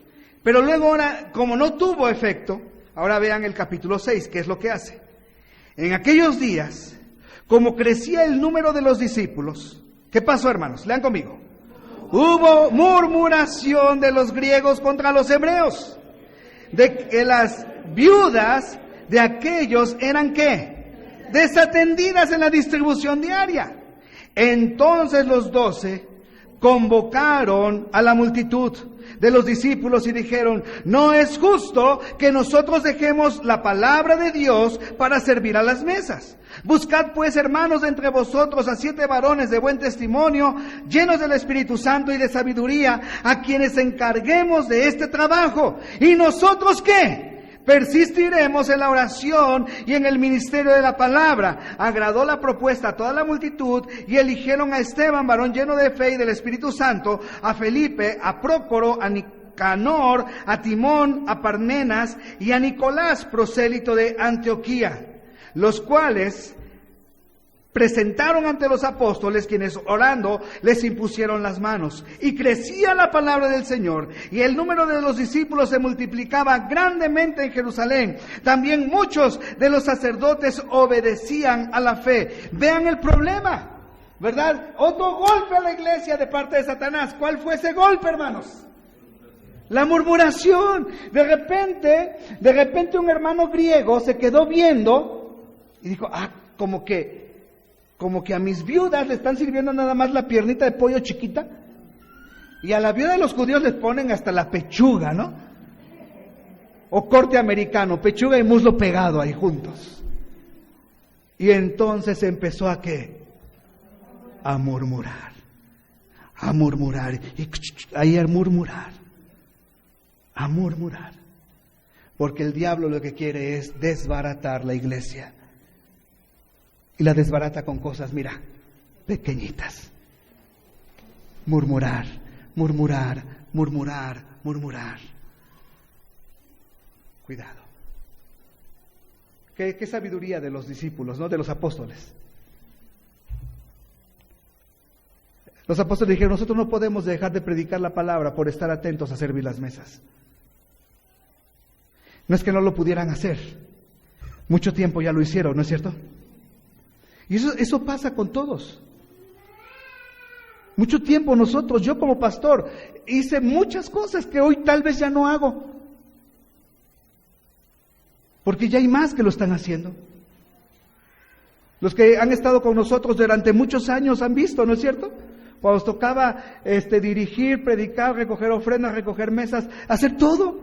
Pero luego ahora, como no tuvo efecto, ahora vean el capítulo 6, ¿qué es lo que hace? En aquellos días, como crecía el número de los discípulos, ¿qué pasó, hermanos? Lean conmigo. Hubo murmuración de los griegos contra los hebreos, de que las viudas de aquellos eran, ¿qué? Desatendidas en la distribución diaria. Entonces los 12 convocaron a la multitud de los discípulos y dijeron, no es justo que nosotros dejemos la palabra de Dios para servir a las mesas. Buscad pues, hermanos, de entre vosotros a 7 varones de buen testimonio, llenos del Espíritu Santo y de sabiduría, a quienes encarguemos de este trabajo. ¿Y nosotros qué? Persistiremos en la oración y en el ministerio de la palabra. Agradó la propuesta a toda la multitud y eligieron a Esteban, varón lleno de fe y del Espíritu Santo, a Felipe, a Prócoro, a Nicanor, a Timón, a Parmenas y a Nicolás, prosélito de Antioquía, los cuales presentaron ante los apóstoles, quienes orando les impusieron las manos. Y crecía la palabra del Señor, y el número de los discípulos se multiplicaba grandemente en Jerusalén. También muchos de los sacerdotes obedecían a la fe. Vean el problema, ¿verdad? Otro golpe a la iglesia de parte de Satanás. ¿Cuál fue ese golpe, hermanos? La murmuración. De repente un hermano griego se quedó viendo y dijo, como que a mis viudas le están sirviendo nada más la piernita de pollo chiquita, y a la viuda de los judíos les ponen hasta la pechuga, ¿no? O corte americano, pechuga y muslo pegado ahí juntos. Y entonces empezó a ¿qué? A murmurar, y ahí a murmurar, porque el diablo lo que quiere es desbaratar la iglesia. Y la desbarata con cosas, mira, pequeñitas. Murmurar. Cuidado. ¿Qué sabiduría de los discípulos, no? De los apóstoles. Los apóstoles dijeron, nosotros no podemos dejar de predicar la palabra por estar atentos a servir las mesas. No es que no lo pudieran hacer. Mucho tiempo ya lo hicieron, ¿no es cierto? Y eso pasa con todos. Mucho tiempo yo como pastor hice muchas cosas que hoy tal vez ya no hago, porque ya hay más que lo están haciendo. Los que han estado con nosotros durante muchos años han visto, ¿no es cierto? Cuando nos tocaba dirigir, predicar, recoger ofrendas, recoger mesas, hacer todo.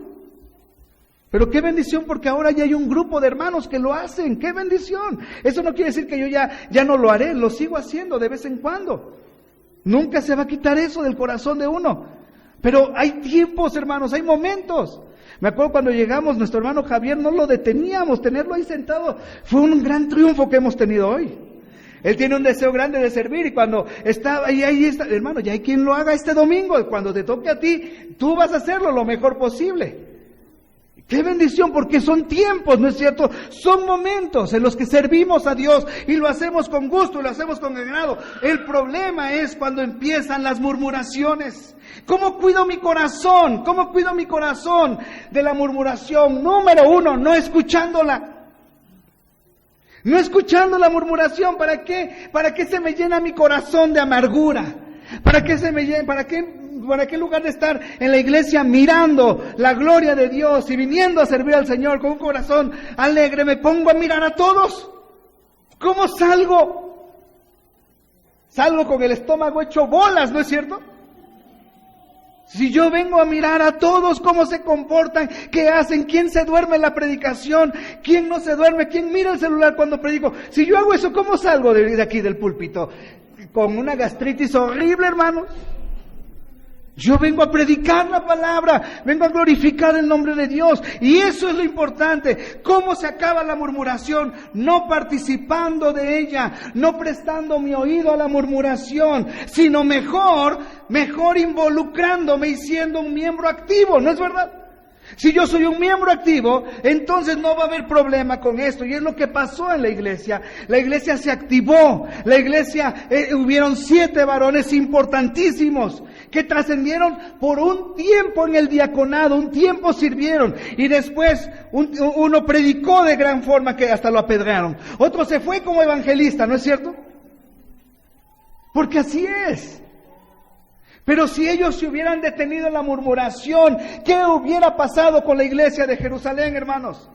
Pero qué bendición, porque ahora ya hay un grupo de hermanos que lo hacen. ¡Qué bendición! Eso no quiere decir que yo ya no lo haré, lo sigo haciendo de vez en cuando. Nunca se va a quitar eso del corazón de uno. Pero hay tiempos, hermanos, hay momentos. Me acuerdo cuando llegamos, nuestro hermano Javier no lo deteníamos, tenerlo ahí sentado fue un gran triunfo que hemos tenido hoy. Él tiene un deseo grande de servir y cuando estaba ahí está, hermano, ya hay quien lo haga este domingo. Cuando te toque a ti, tú vas a hacerlo lo mejor posible. ¡Qué bendición! Porque son tiempos, ¿no es cierto? Son momentos en los que servimos a Dios y lo hacemos con gusto, lo hacemos con agrado. El problema es cuando empiezan las murmuraciones. ¿Cómo cuido mi corazón? ¿Cómo cuido mi corazón de la murmuración? Número 1, no escuchándola. No escuchando la murmuración. ¿Para qué? ¿Para qué se me llena mi corazón de amargura? ¿Para qué se me llena? ¿Para qué en lugar de estar en la iglesia mirando la gloria de Dios y viniendo a servir al Señor con un corazón alegre, me pongo a mirar a todos? ¿Cómo salgo? Salgo con el estómago hecho bolas, ¿no es cierto? Si yo vengo a mirar a todos cómo se comportan, qué hacen, quién se duerme en la predicación, quién no se duerme, quién mira el celular cuando predico. Si yo hago eso, ¿cómo salgo de aquí del púlpito? Con una gastritis horrible, hermanos. Yo vengo a predicar la palabra, vengo a glorificar el nombre de Dios, y eso es lo importante. ¿Cómo se acaba la murmuración? No participando de ella, no prestando mi oído a la murmuración, sino mejor involucrándome y siendo un miembro activo, ¿no es verdad? Si yo soy un miembro activo, entonces no va a haber problema con esto. Y es lo que pasó en la iglesia. La iglesia se activó. La iglesia, hubieron 7 varones importantísimos que trascendieron por un tiempo en el diaconado, un tiempo sirvieron. Y después uno predicó de gran forma que hasta lo apedrearon. Otro se fue como evangelista, ¿no es cierto? Porque así es. Pero si ellos se hubieran detenido en la murmuración, ¿qué hubiera pasado con la iglesia de Jerusalén, hermanos?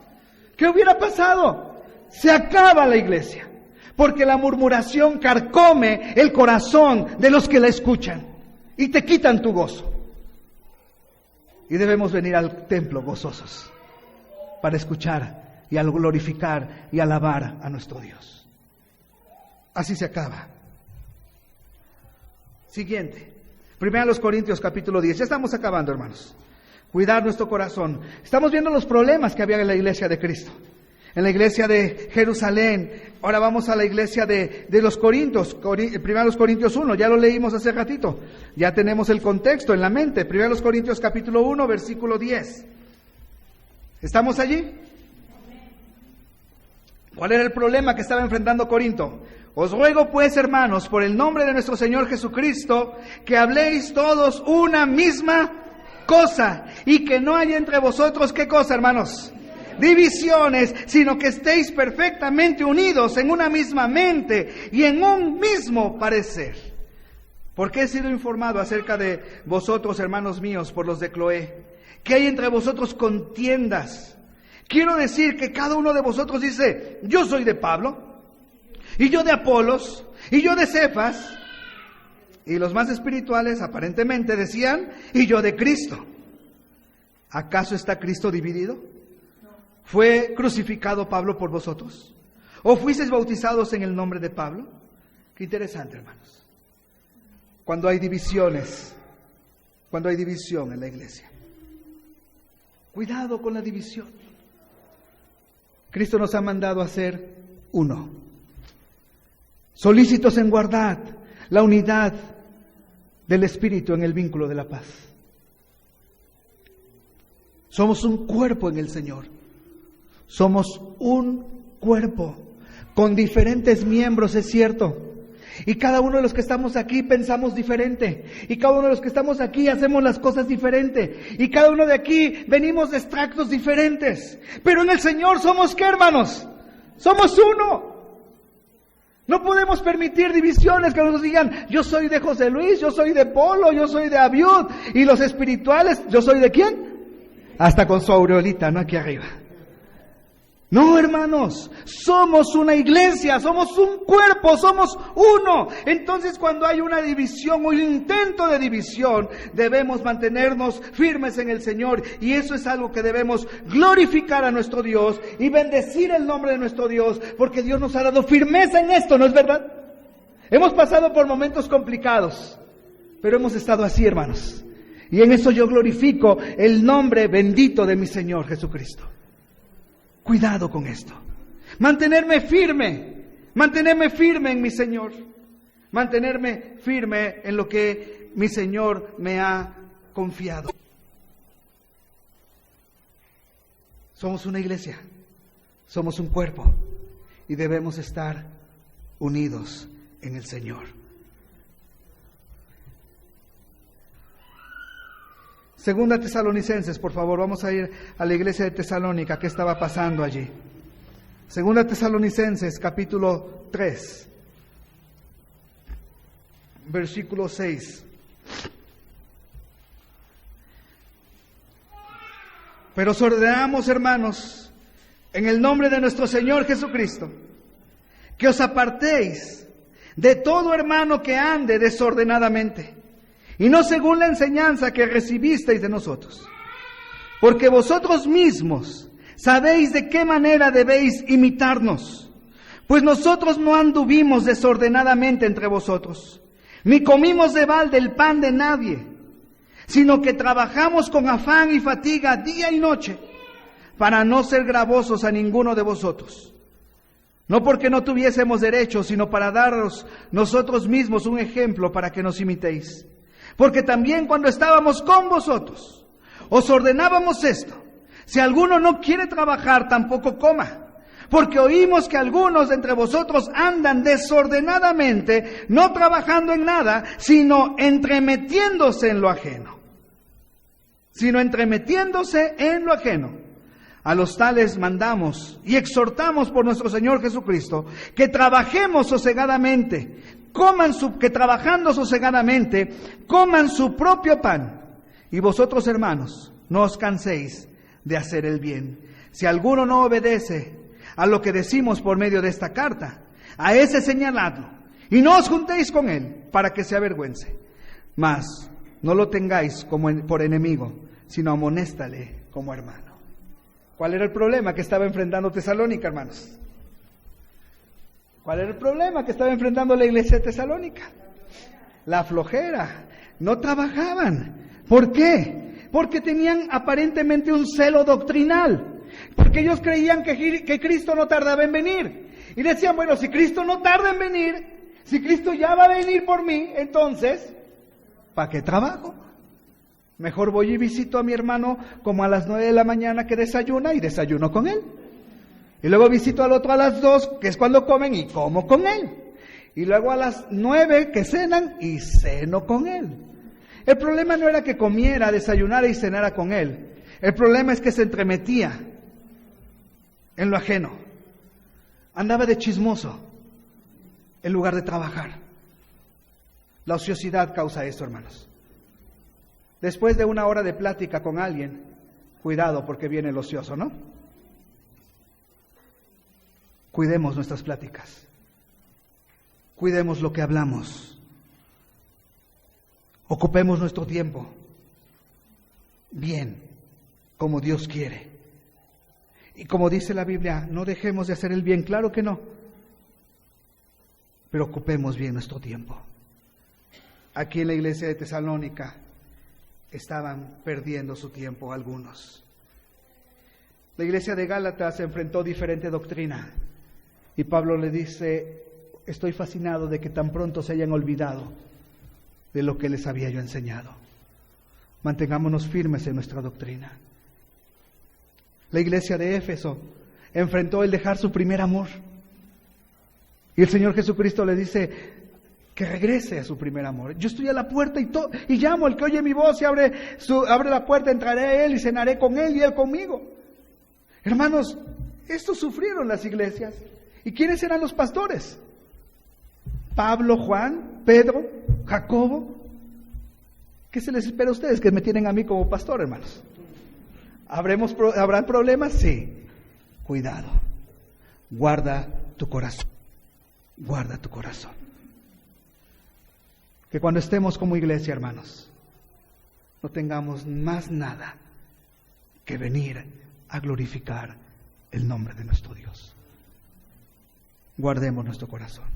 ¿Qué hubiera pasado? Se acaba la iglesia, porque la murmuración carcome el corazón de los que la escuchan y te quitan tu gozo. Y debemos venir al templo gozosos para escuchar y al glorificar y alabar a nuestro Dios. Así se acaba. Siguiente. 1 Corintios capítulo 10. Ya estamos acabando, hermanos. Cuidar nuestro corazón. Estamos viendo los problemas que había en la iglesia de Cristo. En la iglesia de Jerusalén. Ahora vamos a la iglesia de los Corintios. 1 Corintios 1. Ya lo leímos hace ratito. Ya tenemos el contexto en la mente. 1 Corintios capítulo 1, versículo 10. ¿Estamos allí? ¿Cuál era el problema que estaba enfrentando Corinto? Os ruego pues, hermanos, por el nombre de nuestro Señor Jesucristo, que habléis todos una misma cosa, y que no haya entre vosotros, ¿qué cosa, hermanos? Divisiones, sino que estéis perfectamente unidos en una misma mente y en un mismo parecer. Porque he sido informado acerca de vosotros, hermanos míos, por los de Cloé, que hay entre vosotros contiendas. Quiero decir que cada uno de vosotros dice, yo soy de Pablo, y yo de Apolos, y yo de Cefas, y los más espirituales aparentemente decían, y yo de Cristo. ¿Acaso está Cristo dividido? ¿Fue crucificado Pablo por vosotros? ¿O fuisteis bautizados en el nombre de Pablo? Qué interesante, hermanos. Cuando hay divisiones, cuando hay división en la iglesia. Cuidado con la división. Cristo nos ha mandado a ser uno. Solícitos en guardar la unidad del Espíritu en el vínculo de la paz. Somos un cuerpo en el Señor. Somos un cuerpo con diferentes miembros, es cierto. Y cada uno de los que estamos aquí pensamos diferente. Y cada uno de los que estamos aquí hacemos las cosas diferente. Y cada uno de aquí venimos de extractos diferentes. Pero en el Señor somos ¿qué, hermanos? Somos uno. No podemos permitir divisiones que nos digan, yo soy de José Luis, yo soy de Polo, yo soy de Abiud. Y los espirituales, ¿yo soy de quién? Hasta con su aureolita, ¿no? Aquí arriba. No, hermanos, somos una iglesia, somos un cuerpo, somos uno. Entonces, cuando hay una división o un intento de división, debemos mantenernos firmes en el Señor, y eso es algo que debemos glorificar a nuestro Dios y bendecir el nombre de nuestro Dios, porque Dios nos ha dado firmeza en esto, ¿no es verdad? Hemos pasado por momentos complicados, pero hemos estado así, hermanos, y en eso yo glorifico el nombre bendito de mi Señor Jesucristo. Cuidado con esto. Mantenerme firme en mi Señor. Mantenerme firme en lo que mi Señor me ha confiado. Somos una iglesia, somos un cuerpo y debemos estar unidos en el Señor. Segunda Tesalonicenses, por favor, vamos a ir a la iglesia de Tesalónica. ¿Qué estaba pasando allí? Segunda Tesalonicenses, capítulo 3, versículo 6. Pero os ordenamos, hermanos, en el nombre de nuestro Señor Jesucristo, que os apartéis de todo hermano que ande desordenadamente, y no según la enseñanza que recibisteis de nosotros. Porque vosotros mismos sabéis de qué manera debéis imitarnos. Pues nosotros no anduvimos desordenadamente entre vosotros, ni comimos de balde el pan de nadie, sino que trabajamos con afán y fatiga día y noche, para no ser gravosos a ninguno de vosotros. No porque no tuviésemos derecho, sino para daros nosotros mismos un ejemplo para que nos imitéis. Porque también cuando estábamos con vosotros, os ordenábamos esto: si alguno no quiere trabajar, tampoco coma. Porque oímos que algunos de entre vosotros andan desordenadamente, no trabajando en nada, sino entremetiéndose en lo ajeno. A los tales mandamos y exhortamos por nuestro Señor Jesucristo, que trabajemos sosegadamente, que trabajando sosegadamente, coman su propio pan. Y vosotros, hermanos, no os canséis de hacer el bien. Si alguno no obedece a lo que decimos por medio de esta carta, a ese señaladlo, y no os juntéis con él, para que se avergüence. Mas no lo tengáis por enemigo, sino amonéstale como hermano. ¿Cuál era el problema que estaba enfrentando Tesalónica, hermanos? ¿Cuál era el problema que estaba enfrentando la iglesia de Tesalónica? La flojera. No trabajaban. ¿Por qué? Porque tenían aparentemente un celo doctrinal. Porque ellos creían que Cristo no tardaba en venir. Y decían, bueno, si Cristo no tarda en venir, si Cristo ya va a venir por mí, entonces, ¿para qué trabajo? Mejor voy y visito a mi hermano como a las 9 de la mañana que desayuna, y desayuno con él. Y luego visito al otro a las 2, que es cuando comen, y como con él. Y luego a las 9 que cenan, y ceno con él. El problema no era que comiera, desayunara y cenara con él. El problema es que se entremetía en lo ajeno. Andaba de chismoso en lugar de trabajar. La ociosidad causa esto, hermanos. Después de una hora de plática con alguien, cuidado porque viene el ocioso, ¿no? Cuidemos nuestras pláticas. Cuidemos lo que hablamos. Ocupemos nuestro tiempo bien, como Dios quiere. Y como dice la Biblia, no dejemos de hacer el bien, claro que no. Pero ocupemos bien nuestro tiempo. Aquí en la iglesia de Tesalónica estaban perdiendo su tiempo algunos. La iglesia de Gálatas se enfrentó a diferente doctrina. Y Pablo le dice, estoy fascinado de que tan pronto se hayan olvidado de lo que les había yo enseñado. Mantengámonos firmes en nuestra doctrina. La iglesia de Éfeso enfrentó el dejar su primer amor. Y el Señor Jesucristo le dice que regrese a su primer amor. Yo estoy a la puerta y llamo, al que oye mi voz y abre la puerta, entraré a él y cenaré con él y él conmigo. Hermanos, esto sufrieron las iglesias. ¿Y quiénes eran los pastores? Pablo, Juan, Pedro, Jacobo. ¿Qué se les espera a ustedes que me tienen a mí como pastor, hermanos? ¿Habrán problemas? Sí. cuidado. Guarda tu corazón. Guarda tu corazón. Que cuando estemos como iglesia, hermanos, no tengamos más nada que venir a glorificar el nombre de nuestro Dios. Guardemos nuestro corazón.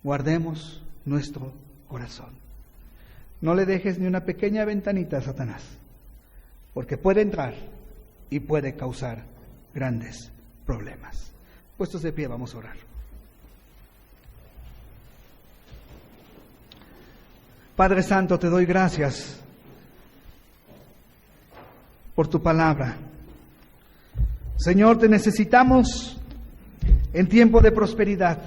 Guardemos nuestro corazón. No le dejes ni una pequeña ventanita a Satanás, porque puede entrar y puede causar grandes problemas. Puestos de pie, vamos a orar. Padre Santo, te doy gracias por tu palabra. Señor, te necesitamos en tiempo de prosperidad.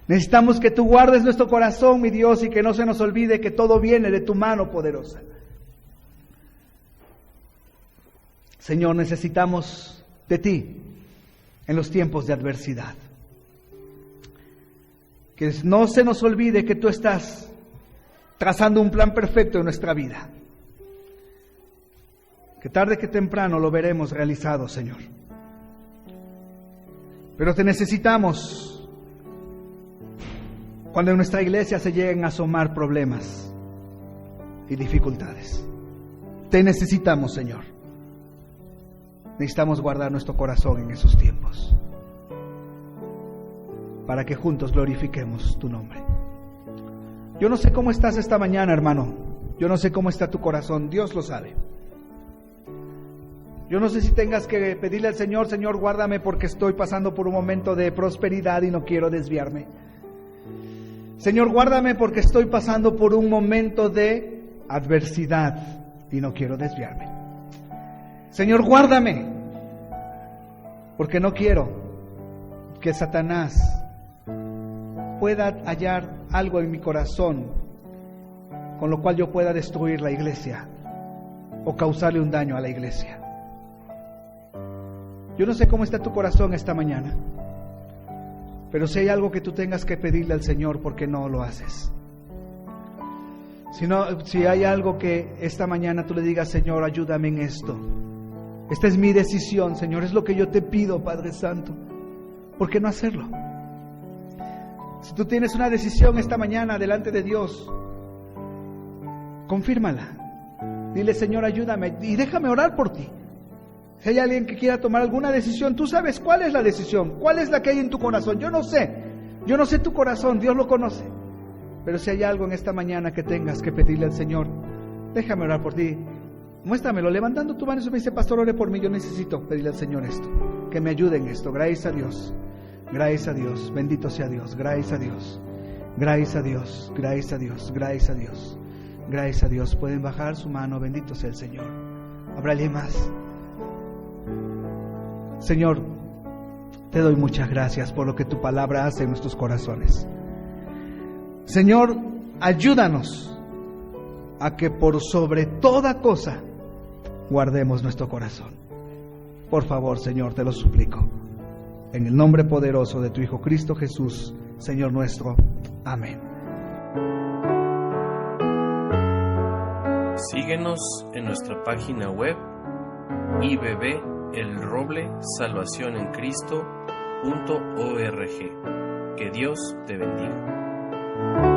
Necesitamos que tú guardes nuestro corazón, mi Dios, y que no se nos olvide que todo viene de tu mano poderosa. Señor, necesitamos de ti en los tiempos de adversidad. Que no se nos olvide que tú estás trazando un plan perfecto en nuestra vida. Que tarde que temprano lo veremos realizado, Señor. Pero te necesitamos cuando en nuestra iglesia se lleguen a asomar problemas y dificultades. Te necesitamos, Señor. Necesitamos guardar nuestro corazón en esos tiempos, para que juntos glorifiquemos tu nombre. Yo no sé cómo estás esta mañana, hermano. Yo no sé cómo está tu corazón. Dios lo sabe. Yo no sé si tengas que pedirle al Señor, Señor, guárdame porque estoy pasando por un momento de prosperidad y no quiero desviarme. Señor, guárdame porque estoy pasando por un momento de adversidad y no quiero desviarme. Señor, guárdame porque no quiero que Satanás pueda hallar algo en mi corazón con lo cual yo pueda destruir la iglesia o causarle un daño a la iglesia. Yo no sé cómo está tu corazón esta mañana, pero si hay algo que tú tengas que pedirle al Señor, ¿por qué no lo haces? Si hay algo que esta mañana tú le digas, Señor, ayúdame en esto. Esta es mi decisión, Señor, es lo que yo te pido, Padre Santo. ¿Por qué no hacerlo? Si tú tienes una decisión esta mañana delante de Dios, confírmala. Dile, Señor, ayúdame y déjame orar por ti. Si hay alguien que quiera tomar alguna decisión, tú sabes cuál es la decisión, cuál es la que hay en tu corazón. Yo no sé tu corazón, Dios lo conoce. Pero si hay algo en esta mañana que tengas que pedirle al Señor, déjame orar por ti. Muéstramelo, levantando tu mano y me dice, pastor, ore por mí, yo necesito pedirle al Señor esto, que me ayude en esto. Gracias a Dios, gracias a Dios, bendito sea Dios, gracias a Dios, gracias a Dios, gracias a Dios, gracias a Dios, gracias a Dios. Pueden bajar su mano, bendito sea el Señor. ¿Habrá alguien más? Señor, te doy muchas gracias por lo que tu palabra hace en nuestros corazones. Señor, ayúdanos a que por sobre toda cosa guardemos nuestro corazón. Por favor, Señor, te lo suplico. En el nombre poderoso de tu Hijo Cristo Jesús, Señor nuestro. Amén. Síguenos en nuestra página web IBB El Roble Salvación en Cristo.org. Que Dios te bendiga.